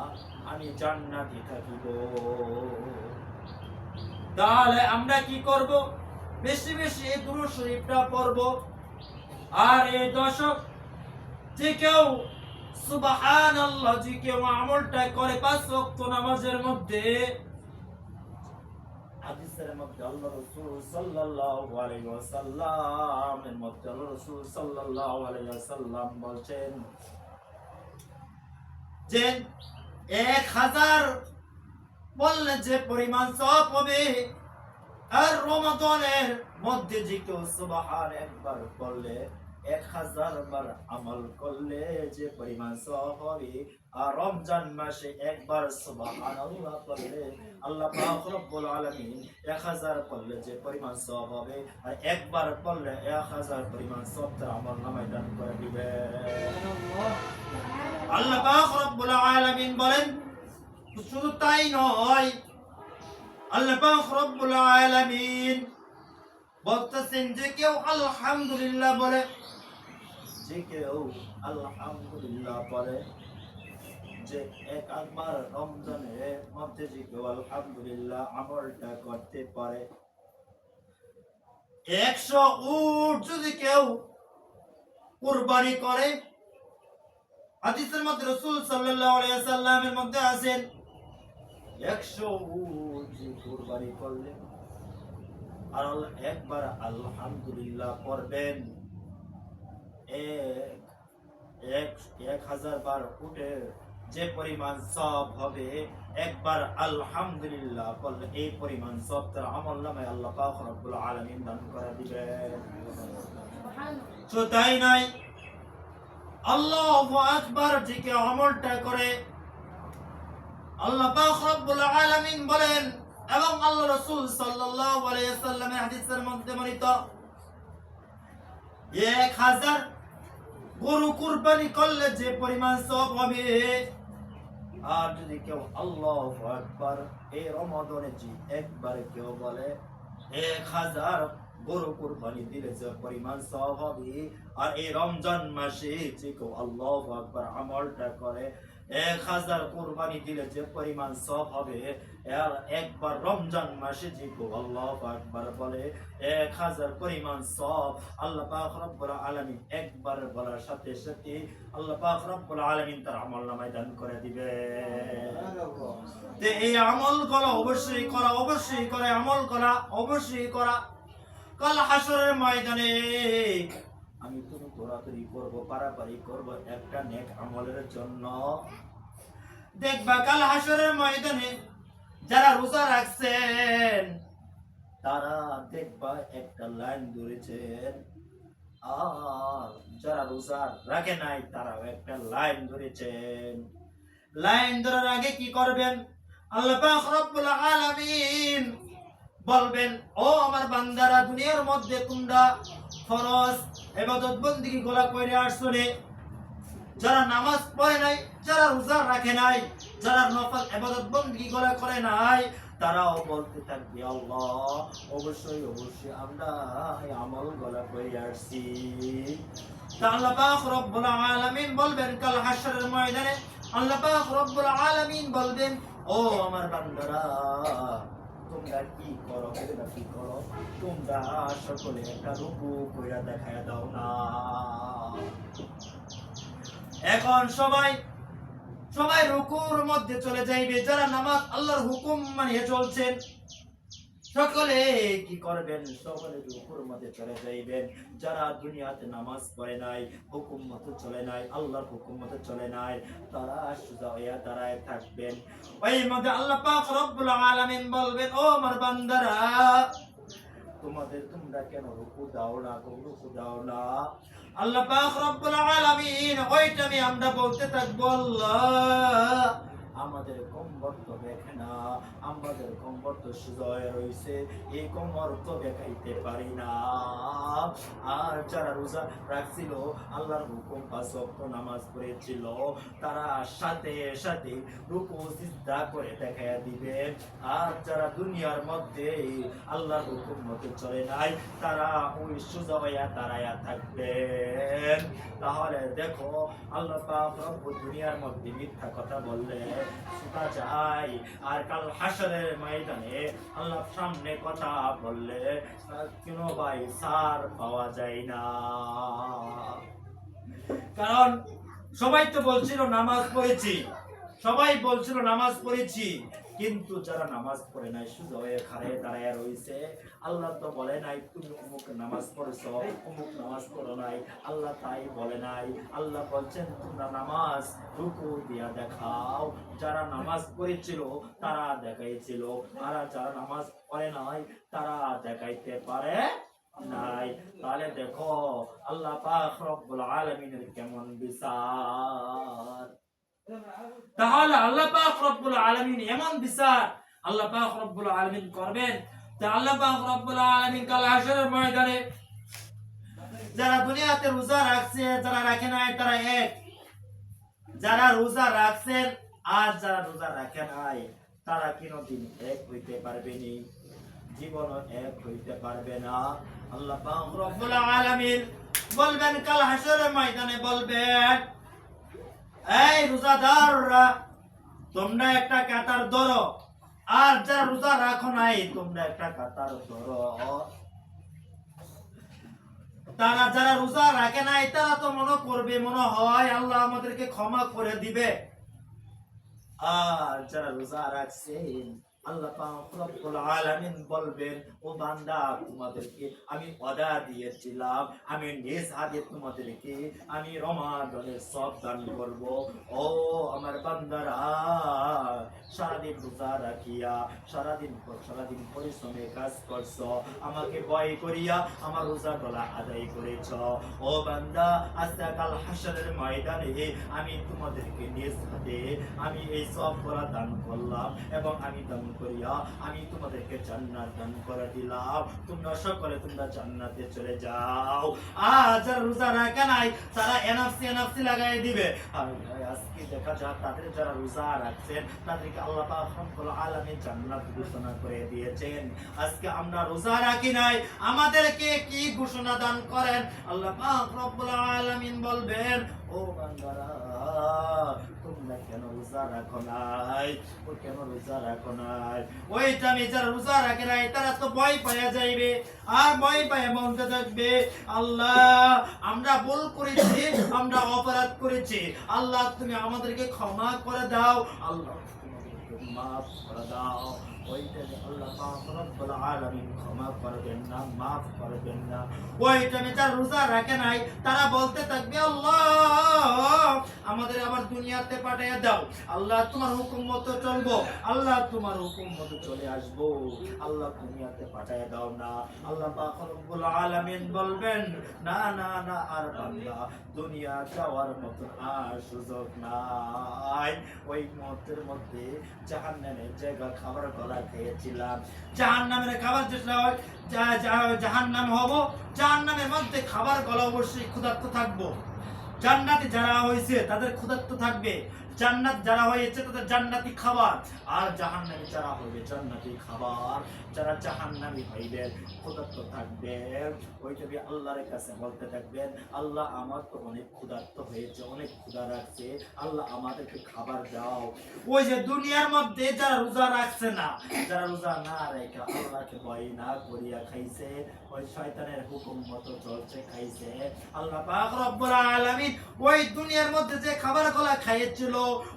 [SPEAKER 1] আমি জান্নাতে থাকিব। তাহলে আমরা কি করব? বেশি বেশি এই দুরূদ শরীফটা পড়ব। আর এই দশক যে কেউ সুবহানাল্লাহ যে কেউ আমলটা করে 5 ওয়াক্ত নামাজের মধ্যে, হাদিসের মধ্যে আল্লাহ রাসূল সাল্লাল্লাহু আলাইহি ওয়াসাল্লামের মধ্যে আল্লাহ রাসূল সাল্লাল্লাহু আলাইহি ওয়াসাল্লাম বলেন যে 1000 বললে যে পরিমাণ সওয়াব হবে, আর রমাদানের মধ্যে যে কেউ সুবহান একবার বললে 1000 বার আমল করলে যে পরিমাণ সওয়াব হবে, আর রমজান মাসে একবার সুবহানাল্লাহ পড়লে আল্লাহ পাক রব্বুল আলামিন 1000 পড়লে যে পরিমাণ সওয়াব হবে, আর একবার পড়লে 1000 পরিমাণ সওয়াব তার আমলনামায় দান করে দিবে। আল্লাহ পাক রব্বুল আলামিন বলেন, শুধু তাই নয়, আল্লাহ পাক রব্বুল আলামিন বলতেছেন যে কেউ আলহামদুলিল্লাহ বলে, যে কেউ আলহামদুলিল্লাহ বলে, যে একবার রমজানের মধ্যে যে কেউ আলহামদুলিল্লাহ আমলটা করতে পারে, 100 উট যদি কেউ কুরবানি করে, হাদিসের মধ্যে রাসূল সাল্লাল্লাহু আলাইহি ওয়াসাল্লামের মধ্যে আছেন 100 উট যে কুরবানি করলে আর একবার আলহামদুলিল্লাহ পড়বেন, 1000 বার উটের যে পরিমাণ সওয়াব হবে, একবার আলহামদুলিল্লাহ বললে এই পরিমাণ সওয়াব তার আমলনামায় আল্লাহ পাক রব্বুল আলামিন দান করে দিবেন। তো তাই নাই, আল্লাহু আকবার যে কেউ আমলটা করে আল্লাহ পাক রব্বুল আলামিন বলেন, এবং আল্লাহ রাসূল সাল্লাল্লাহু আলাইহি ওয়াসাল্লামের হাদিসের মধ্যে বর্ণিত 1000 গরু কুরবানি করলে যে পরিমাণ সওয়াব হবে, আর যদি কেউ আল্লাহু আকবার এই রমাদানে যে একবার কেউ বলে 1000 গরু কুরবানি দিলে যে পরিমাণ সওয়াব হবে, আর এই রমজান মাসে যে কেউ আল্লাহু আকবার আমলটা করে 1000 কুরবানি দিলে যে পরিমাণ সওয়াব হবে, আর একবার রমজান মাসে যে কেউ আল্লাহু আকবার বলে 1000 পরিমাণ সওয়াব আল্লাহ পাক রব্বুল আলামিন একবার বলার সাথে সাথে আল্লাহ পাক রব্বুল আলামিন তার আমলনামায় দান করে দিবে। তে এই আমলগুলো অবশ্যই করা আমল করা অবশ্যই করা। কাল হাসরের ময়দানে আমি তুমি দৌড়াদৌড়ি করবো, পারাপারি করবো একটা নেক আমলের জন্য। দেখবা কাল হাসরের ময়দানে যারা রোজা রাখছেন তারা দেখবা একটা লাইন ধরেছেন, আর যারা রোজা রাখে নাই তারাও একটা লাইন ধরেছেন। লাইন ধরার আগে কি করবেন? আল্লাহ পাক রব্বুল আলামিন বলবেন, ও আমার বান্দারা, দুনিয়ার মধ্যে তোমরা ফরজ ইবাদত বندگی গুলা করে আসলে, যারা নামাজ পড়ে নাই, যারা রোজা রাখে নাই, যারা নফল ইবাদত বندگی গুলা করে নাই, তারাও বলতে থাকবে আল্লাহ অবশ্যই আমরা এই আমলগুলা করে আসছি। তা আল্লাহ পাক রব্বুল আলামিন বলবেন কাল হাসরের ময়দানে, আল্লাহ পাক রব্বুল আলামিন বলবেন, ও আমার বান্দারা,
[SPEAKER 2] তোমরা কি করো, তোমরা কি করো, তোমরা সকলে একটা রুকু কইরা দেখায় দাও না। এখন সবাই সবাই রুকুর মধ্যে চলে যাইবে। যারা নামাজ আল্লাহর হুকুম মানিয়ে চলছেন সকলে কি করবেন, সকলে রুকুর মধ্যে চলে যাইবেন। যারা দুনিয়াতে নামাজ পড়ে নাই, হুকুম মতো চলে নাই, আল্লাহর হুকুম মতো চলে নাই, তারা সোজা হইয়া দাঁড়ায় থাকবেন। ওই মধ্যে আল্লাহ পাক রব্বুল আলামিন বলবেন, ও আমার বান্দারা, তোমরা কেন রুকু দাও না, রুকু দাও না? আল্লাহ পাক রব্বুল আলামিন ওই টাইমে আমরা বলতে থাকবো, আল্লাহ আমাদের কম্বর তো দেখে না, আমাদের কম্বর তো সোজা হয়ে রয়েছে, এই কম্বর তো দেখাইতে পারি না। আর যারা রোজা রাখছিল, আল্লাহর হুকুম পাঁচ ওয়াক্ত নামাজ পড়েছিল, তারা সাথে সাথে রুকু সিজদা করে দেখাইয়া দিবে। আর যারা দুনিয়ার মধ্যে আল্লাহর হুকুম মতো চলে নাই, তারা ওই সোজা হইয়া দাঁড়াইয়া থাকবেন। তাহলে দেখো, আল্লাহ পাক রব্বুল দুনিয়ার মধ্যে মিথ্যা কথা বললে শোনা যায়, আর কাল হাসরের ময়দানে আল্লাহ সামনে কথা বললে কোনো ভাই সার পাওয়া যায় না। কারণ সবাই তো বলছিল নামাজ পড়েছি, সবাই বলছিল নামাজ পড়েছি, কিন্তু যারা নামাজ পড়ে নাই শুধু হয়ে খাড়ে দাঁড়ায় রয়েছে। আল্লাহ তো বলে নাই তুমি অমুক নামাজ পড়েছো, অমুক নামাজ পড়ো নাই, আল্লাহ তাই বলে নাই। আল্লাহ বলছেন তোমরা নামাজ রুকু দিয়া দেখাও। যারা নামাজ পড়েছিল তারা দেখাইছিল, আর যারা নামাজ পড়ে নাই তারা দেখাইতে পারে নাই। তাহলে দেখো আল্লাহ পাক রব্বুল আলামিনের কেমন বিচার। তাহলে আল্লাহ পাক রব্বুল আলামিন এমন বিচার আল্লাহ পাক রব্বুল আলামিন করবেন। তা আল্লাহ পাক রব্বুল আলামিন কাল হাশরের ময়দানে যারা দুনিয়াতে রোজা রাখছে, যারা রাখে নাই তারা এক, যারা রোজা রাখছেন আর যারা রোজা রাখে নাই তারা কোনদিন এক হইতে পারবে না, জীবনও এক হইতে পারবে না। আল্লাহ পাক রব্বুল আলামিন বলবেন কাল হাশরের ময়দানে, বলবেন এই রোজাদাররা তোমরা একটা কাতার ধরো, আর যারা রোজা রাখো নাই তোমরা একটা কাতার ধরো। তারা যারা রোজা রাখে নাই তারা তো মনে করবে মনে হয় আল্লাহ আমাদেরকে ক্ষমা করে দিবে, আর যারা রোজা রাখছেন আল্লাহ পাক রব্বুল আলামিন বলবেন, ও বান্দা তোমাদেরকে আমি ওয়াদা দিয়েছিলাম, আমি নিজ হাতে তোমাদেরকে আমি রমাদানের সব দান করব। ও আমার বান্দারা, সারাদিন রোজা রাখিয়া সারাদিন পরিশ্রমে কাজ করছো, আমাকে ভয় করিয়া আমার রোজা গলা আদায় করেছ। ও বান্দা, আজকে কাল হাশরের ময়দানে আমি তোমাদেরকে নিজ হাতে আমি এই সব করা দান করলাম, এবং আমি দান করিয়া আমি তোমাদেরকে জান্নাত দান করে দিলাম। তোমরা সকলে তোমরা জান্নাতে চলে যাও। আর যারা রোজা রাখে নাই তারা এনএফসি লাগাই দিবে। আজকে দেখা যায় তাদের যারা রোজা রাখছেন তাদেরকে আল্লাহ পাক রব্বুল আলামিন জান্নাত ঘোষণা করে দিয়েছেন। আজকে আমরা রোজা রাখি নাই, আমাদেরকে কি ঘোষণা দান করেন? আল্লাহ পাক রব্বুল আলামিন বলবেন, ও বান্দারা তোমরা কেন রোজা রাখো নাই, ও কেন রোজা রাখো নাই? ওই টাইমে যারা রোজা রাখে নাই তারা তো ভয় পাইয়া যাইবে, আর ভয় পাইয়া বলতে থাকবে, আল্লাহ আমরা ভুল করেছি, আমরা অপরাধ করেছি, আল্লাহ তুমি আমাদেরকে ক্ষমা করে দাও, আল্লাহ তোমাদেরকে মাফ করে দাও। ওইটাকে আল্লাহ পাক রব্বুল আলামিন ক্ষমা করবেন না, মাফ করবেন না। ওইটাকে যারা রোজা রাখে নাই তারা বলতে থাকবে, আল্লাহ আমাদের আবার দুনিয়াতে পাঠিয়ে দাও, আল্লাহ তোমার হুকুম মতো চলবো, আল্লাহ তোমার হুকুম মতো চলে আসবো, আল্লাহ দুনিয়াতে পাঠিয়ে দাও না। আল্লাহ পাক রব্বুল আলামিন বলবেন, না না না, আর বান্দা দুনিয়া যাওয়ার মতো আর সুযোগ নাই। ওই মুহূর্তের মধ্যে জাহান্নামের জায়গা খাবার গলা খেয়েছিলাম, জাহান্নামের খাবার জাহান্নাম হব, জাহান্নামের মধ্যে খাবার গলা অবশ্যই ক্ষুধার্ত থাকবো। জান্নাতে যারা হয়েছে তাদের ক্ষুধার্ত থাকবে, জান্নাত যারা হয়েছে তাদের জান্নাতি খাবার, আর জাহান্নামী যারা হইবে জান্নাতি খাবার। যারা জাহান্নামী হইবে ক্ষুধার্ত থাকবে, ওই যদি আল্লাহর কাছে বলতে থাকবেন, আল্লাহ আমার তো অনেক ক্ষুধার্ত হয়েছে, অনেক ক্ষুধা রাখছে, আল্লাহ আমাদেরকে খাবার দাও। ওই যে দুনিয়ার মধ্যে যারা রোজা রাখছে না, যারা রোজা না রেখে আল্লাহকে ভয় না করিয়া খাইছে, ওই শয়তানের হুকুম মতো চলছে খাইছে, আল্লাহ পাক রব্বুল আলামিন ওই দুনিয়ার মধ্যে যে খাবারগুলো খাইয়েছিল,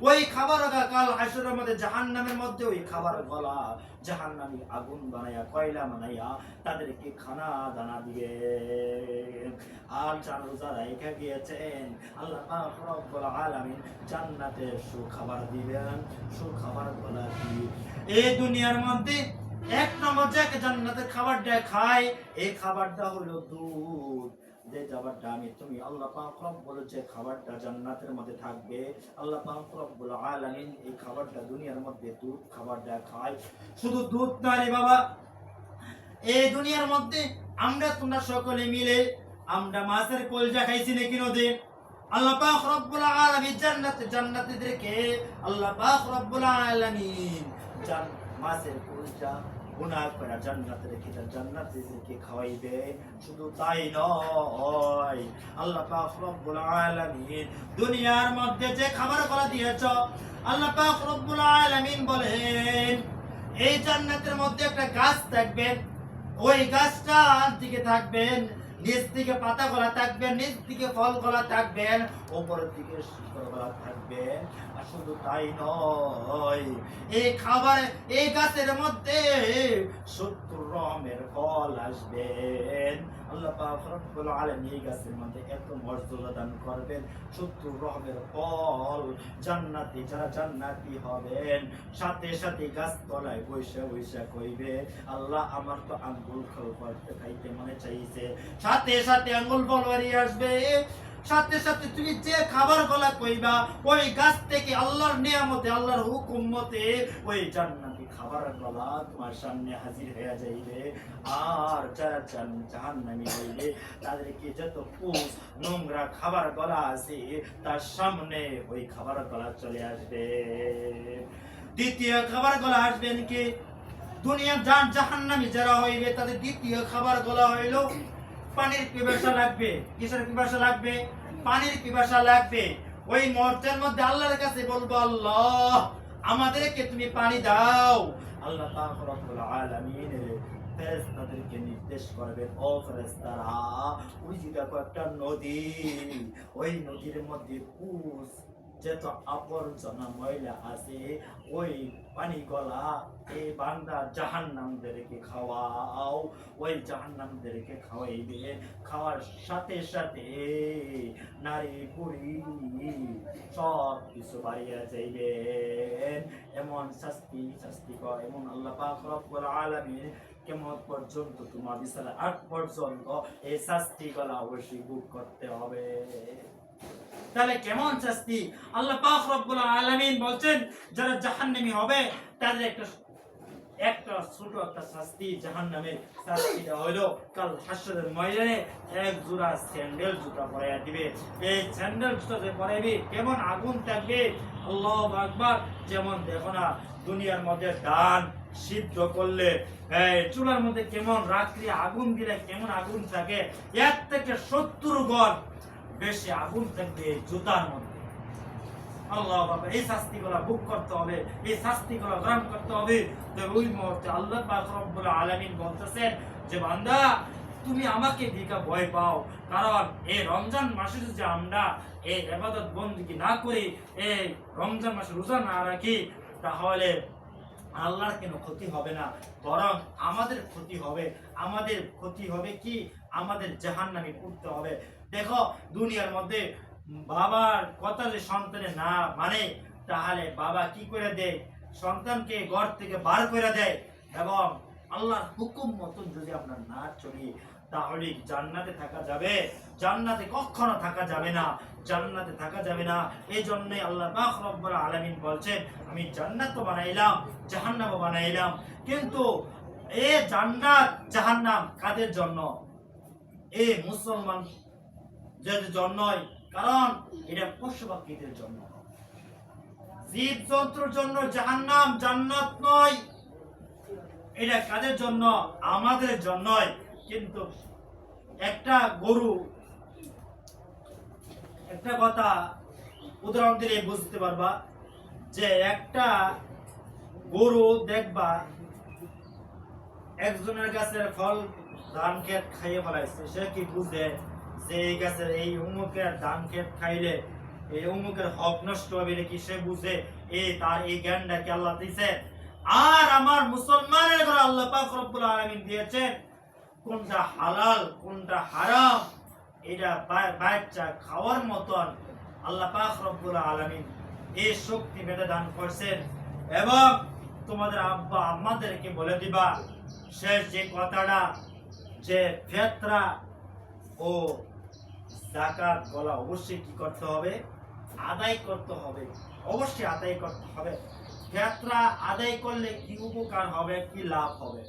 [SPEAKER 2] ওই খাবারগুলো কাল হাসরের মধ্যে জাহান্নামের মধ্যে ওই খাবারগুলো জাহান্নামী আগুন বানাইয়া, কয়লা বানাইয়া তাদেরকে খানা দানা দিবে। আর যারা রোজা রেখে গিয়েছেন, আল্লাহ পাক রব্বুল আলামিন জান্নাতে সুখাবার দিবেন। সুখাবারগুলো কি? এই দুনিয়ার মধ্যে এক নম্বর যে জান্নাতের খাবারটা খায়, এই খাবারটা হলো দুধ। যে খাবারটা তুমি আল্লাহ পাক রব্বুল যে খাবারটা জান্নাতের মধ্যে থাকবে, আল্লাহ পাক রব্বুল আলামিন এই খাবারটা দুনিয়ার মধ্যে দুধ খাবারটা খায়। শুধু দুধ না রে বাবা, এই দুনিয়ার মধ্যে আমরা তোমরা সকলে মিলে আমরা মাছের কলজা খাইছি নাকি নদী? আল্লাহ পাক রব্বুল আলামিন জান্নাতীদেরকে আল্লাহ পাক রব্বুল আলামিন মাছের কলজা গুনাহ করে জান্নাতের খেতে জান্নাতীদেরকে খাওয়াইবে। শুধু তাই নয়, আল্লাহ পাক রব্বুল আলামিন দুনিয়ার মধ্যে যে খাবারগুলো দিয়েছ, আল্লাহ পাক রব্বুল আলামিন বলেন এই জান্নাতের মধ্যে একটা গাছ থাকবে, ওই গাছটা দিকে থাকবেন, নিচ দিকে পাতা গলা থাকবেন, নিচ দিকে ফল গলা থাকবেন, উপরের দিকে শিকড় গলা থাকবেন। আর শুধু তাই নয়, এই খাবার এই গাছের মধ্যে 70 রকমের ফল আসবেন। আল্লাহ পাক রব্বুল আলামিন এই গাছের মধ্যে এত মর্যাদা দান করবেন, 70 রকমের ফল। জান্নাতি যারা জান্নাতি হবেন, সাথে সাথে গাছ তলায় বৈশা বৈশা কইবে, আল্লাহ আমার তো আঙ্গুল খাইতে মনে চাইছে। সাথে সাথে আঙ্গুল ফল বাড়িয়ে আসবে। সাথে সাথে তুমি যে খাবার গলা কইবা, ওই গাছ থেকে আল্লাহর নিয়ামতে, আল্লাহর হুকুম মতে ওই জান্নাতি খাবার গলা তোমার সামনে হাজির হয়ে যাইবে। আর যারা জাহান্নামী হইবে তাদেরকে যত পুষ নোংরা খাবার গলা আছে তার সামনে ওই খাবার গলা চলে আসবে। দ্বিতীয় খাবার গলা আসবেন কি? দুনিয়ার জাহান্নামী যারা হইবে তাদের দ্বিতীয় খাবার গলা হইল পানির পিপাসা লাগবে। কিসের পিপাসা লাগবে? পানির পিপাসা লাগবে। ওই মুহূর্তের মধ্যে আল্লাহর কাছে বলবো, আল্লাহ আমাদেরকে তুমি পানি দাও। আল্লাহ পাক রব্বুল আলামিন ফেরেশতাদেরকে নির্দেশ করবেন, ও ফেরেশতারা ওই যে দেখো একটা নদী, ওই নদীর মধ্যে পুষ যত আবর্জনা ময়লা আছে, ওই পানি গলা এই বান্দা জাহান্নামদেরকে খাওয়াও। ওই জাহান্নামদেরকে খাওয়াইবে। খাওয়ার সাথে সাথে নারী পুরী সব কিছু বাড়িয়ে যাইবে। এমন শাস্তি এমন আল্লাহ পাক রব্বুল আলামিন কেমন পর্যন্ত তোমার বিচারের আগ পর্যন্ত এই শাস্তি গুলা অবশ্যই ভোগ করতে হবে। তাহলে কেমন শাস্তি? আল্লাহ পাক রব্বুল আলামিন বলছেন যারা জাহান্নামী হবে তাদের একটা ছোট একটা শাস্তি, জাহান্নামের শাস্তিটা হলো কাল হাসরের ময়দানে এক জোড়া স্যান্ডেল জুতা পরাইয়া দিবে। এই স্যান্ডেল জুতা যে পরাইবে কেমন আগুন থাকবে, আল্লাহু আকবার। যেমন দেখো না দুনিয়ার মধ্যে ধান সিদ্ধ করলে চুলার মধ্যে কেমন রাত্রি আগুন দিলে কেমন আগুন থাকে, এর থেকে 70 গুণ বেশি আগুন থাকবে জুতার মধ্যে। আল্লাহ বাবা, এই শাস্তিগুলো ভোগ করতে হবে, এই শাস্তিগুলো গ্রহণ করতে হবে। তো ওই মুহূর্তে আল্লাহ পাক রব্বুল আলামিন বলতেছেন যে বান্দা তুমি আমাকে দিকে ভয় পাও, কারণ এই রমজান মাসে যদি আমরা এই ইবাদত বندگی না করি, এই রমজান মাসে রোজা না রাখি, তাহলে আল্লাহর কোনো ক্ষতি হবে না, বরং আমাদের ক্ষতি হবে। আমাদের ক্ষতি হবে কি? আমাদের জাহান্নামে পড়তে হবে। দেখো দুনিয়ার মধ্যে বাবার কথা যে সন্তানে না মানে, তাহলে বাবা কি করে দেয়? সন্তানকে ঘর থেকে বার করে দেয়। এবং আল্লাহর হুকুম মতন যদি আমরা না চলি, তাহলে জান্নাতে থাকা যাবে? জান্নাতে কখনো থাকা যাবে না, জান্নাতে থাকা যাবে না। এই জন্যই আল্লাহ পাক রব্বুল আলামিন বলছেন আমি জান্নাত বানাইলাম, জাহান্নাম বানাইলাম। কিন্তু এই জান্নাত জাহান্নাম কাদের জন্য? এই মুসলমান যাদের জন্যই কারণ এটা পশু পাখিদের জন্য, জীব জন্তুর জন্য জাহান্নাম, জান্নাত নয়। এটা কাদের জন্য? আমাদের জন্যই। কিন্তু একটা গরু, একটা কথা উদাহরণ দিলে বুঝতে পারবা, যে একটা গরু দেখবা একজনের গাছের ফল ধান ক্ষেত খাইয়ে ফেলাইছে, সে কি বুঝে যে এই গাছের এই অমুকের ধান ক্ষেত খাইলে এই অমুকের হক নষ্ট হবে? এটা কি সে বুঝে? তার এই জ্ঞানটা কি আল্লাহ দিয়েছে? আর আমার মুসলমানের ঘরে আল্লাহ পাক রব্বুল আলামিন দিয়েছেন কোনটা হালাল কোনটা হারাম, এটা বাচ্চা খাওয়ার মতন আল্লাহ পাক রব্বুল আলামিন এই শক্তি মেধা দান করছেন। এবং তোমাদের আব্বা আম্মাদেরকে বলে দিবা শেষ যে কথাটা, যে ফিতরা ও যাকাত বলা অবশ্যই কি করতে হবে? আদায় করতে হবে, অবশ্যই আদায় করতে হবে। ফিতরা আদায় করলে কি উপকার হবে, কি লাভ হবে?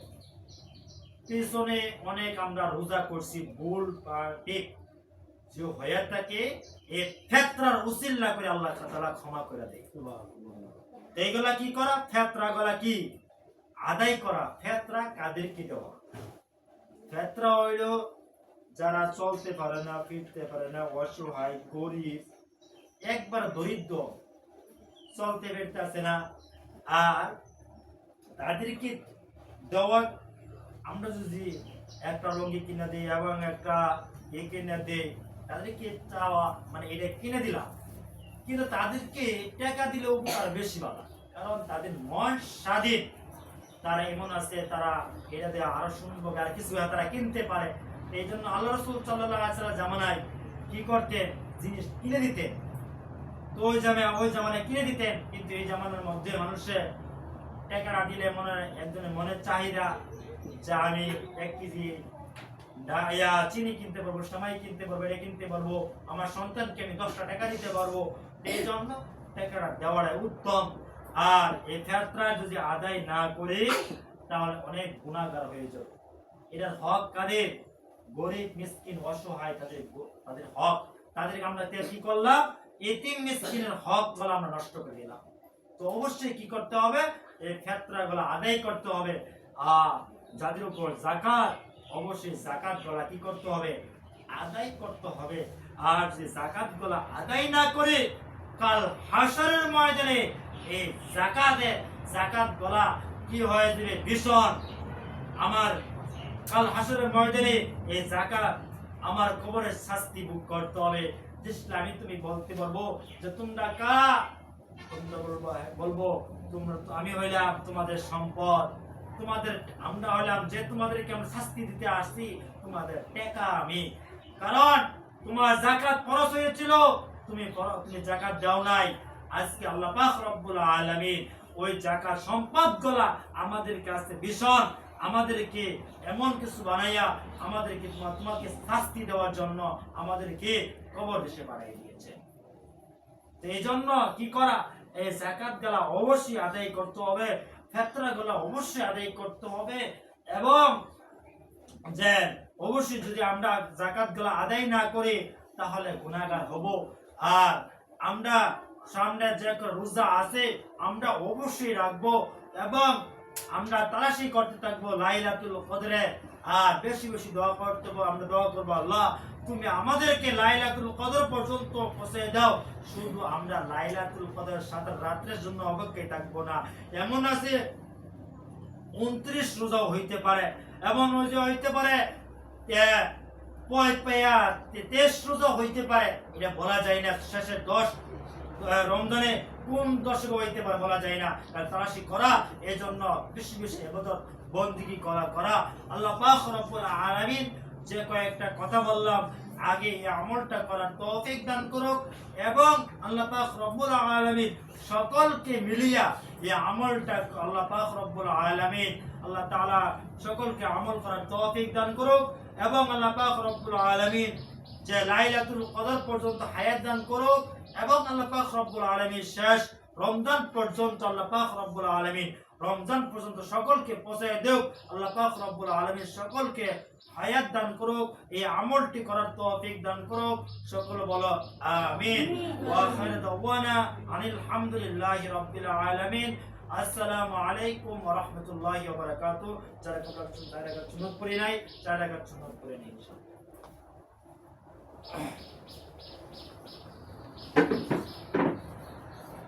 [SPEAKER 2] পিছনে অনেক আমরা রোজা করছি, ভুল বা ঠিক যে হয়ে থাকে এই ফিতরার উসিলা করে আল্লাহ তাআলা ক্ষমা করে দেয়। এইগুলা কি করা? ফিতরা গুলা কি আদায় করা। ফিতরা কাদেরকে দেওয়া? ফিতরা হইল যারা চলতে পারে না, ফিরতে পারে না, অসহায়, গরিব, একবার দরিদ্র, চলতে ফিরতেছে না, আর তাদেরকে দেওয়া। আমরা যদি একটা লুঙ্গি কিনে দিই এবং একটা কিনে দিই, তাদেরকে চাওয়া মানে এটা কিনে দিলাম, কিন্তু তাদেরকে টাকা দিলে উপকার বেশি ভালো, কারণ তাদের মন স্বাধীন। তারা এমন আছে, তারা এটা দিয়ে আরো সুন্দর আর কিছু তারা কিনতে পারে। এই জন্য আল্লাহ রাসূল সাল্লাল্লাহু আলাইহি ওয়াসাল্লাম জামানায় কি করতেন? জিনিস কিনে দিতেন। তো ওই জামানায় কিনে দিতেন, কিন্তু এই জামানার মধ্যে মানুষের টাকা না দিলে একজনের মনের চাহিদা, যে আমি 1 কেজি চিনি কিনতে পারবো, সেমাই কিনতে পারবো, এটা কিনতে পারবো, আমার সন্তানকে আমি 10টা টাকা দিতে পারবো, এই জন্য টাকাটা দেওয়াটাই উত্তম। আর এই ফিতরা যদি আদায় না করে তাহলে অনেক গুনাহগার হয়ে যাবে। এটার হক কাদের? গরিব, মিসকিন, অসহায়, তাদের হক। তাদেরকে আমরা কি করলাম? এতিম মিসকিনের হক গুলো আমরা নষ্ট করে দিলাম। তো অবশ্যই কি করতে হবে? এই ফিতরা গুলো আদায় করতে হবে। আর যাদের উপর যাকাত, অবশ্যই যাকাত গুলা কি করতে হবে? আদায় করতে হবে। আর যে যাকাত গুলা আদায় না করে কাল হাশরের ময়দানে এই যাকাত গুলা কি হয়ে যাবে? ভীষণ আমার কাল হাশরের ময়দানে এই যাকাত আমার কবরের শাস্তি ভোগ করতে হবে। ইসলামী তুমি বলতে পারবো যে তোমরা কারা? তোমরা বলবো তোমরা, আমি হইলাম তোমাদের সম্পদ, তোমাদের আমরা হইলাম যে তোমাদেরকে আমরা শাস্তি দিতে আসছি, তোমাদের টাকা আমি। কারণ তোমার যাকাত ফরজ হয়েছিল, তুমি যাকাত দাও নাই। আজকে আল্লাহ পাক রব্বুল আলামিন ওই যাকাত সম্পদগুলা আমাদের কাছে ভীষণ, আমাদেরকে এমন কিছু বানাইয়া আমাদেরকে তোমাকে শাস্তি দেওয়ার জন্য আমাদেরকে কবর দেশে পাঠিয়ে দিয়েছে। তো এই জন্য কি করা? এই যাকাত গুলা অবশ্যই আদায় করতে হবে, ফিতরা গুলা অবশ্যই আদায় করতে হবে। এবং যে অবশ্যই যদি আমরা যাকাত গুলা আদায় না করি তাহলে গুনাহগার হব। আর আমরা সামনে যে রোজা আছে আমরা অবশ্যই রাখবো, এবং আমরা তালাশি করতে থাকবো লাইলাতুল কদরে। আর বেশি বেশি দোয়া করতে হবে। আমরা দোয়া করবো, আল্লাহ তুমি আমাদেরকে লাইলাতুল কদর পর্যন্ত পৌঁছে দাও। শুধু আমরা লাইলাতুল কদর সাথে রাত্রের জন্য অপেক্ষায় থাকবো না। এমন আছে 29 রোজাও হইতে পারে, এমন হইতে পারে 23 রোজা হইতে পারে, এটা বলা যায় না। শেষের 10 রমজানে কোন দশকে হইতে পারে বলা যায় না। তালাশি করা, এই জন্য বেশি বেশি ইবাদত বন্দেগী করা। আল্লাহ পাক রব্বুল আলামিন যে কয়েকটা কথা বললাম আগে, এই আমলটা করার তৌফিক দান করুক, এবং আল্লাহ পাক রব্বুল আলামিন সকলকে মিলিয়া এই আমলটা আল্লাহ পাক রব্বুল আলামিন আল্লাহ তাআলা সকলকে আমল করার তৌফিক দান করুক, এবং আল্লাহ পাক রব্বুল আলামিন যে লাইলাতুল কদর পর্যন্ত হায়াত দান করুক, এবং আল্লাহ পাক রব্বুল আলামিন শেষ রমজান পর্যন্ত আল্লাহ পাক রব্বুল আলামিন রমজান পর্যন্ত সকলকে পৌঁছায় দেও। আল্লাহ পাক রব্বুল আলামিন সকলকে হায়াত দান করুক, এই আমলটি করার তৌফিক দান করুক। সকল বলো আমিন। ওয়া আখিরু দাওয়ানা আনিল হামদুলিল্লাহি রাব্বিল আলামিন। আসসালামু আলাইকুম ওয়া রাহমাতুল্লাহি ওয়া বারাকাতুহু। যারা সুন্নাত পড়ি নাই, যারা সুন্নাত পড়ে নেই ইনশাআল্লাহ।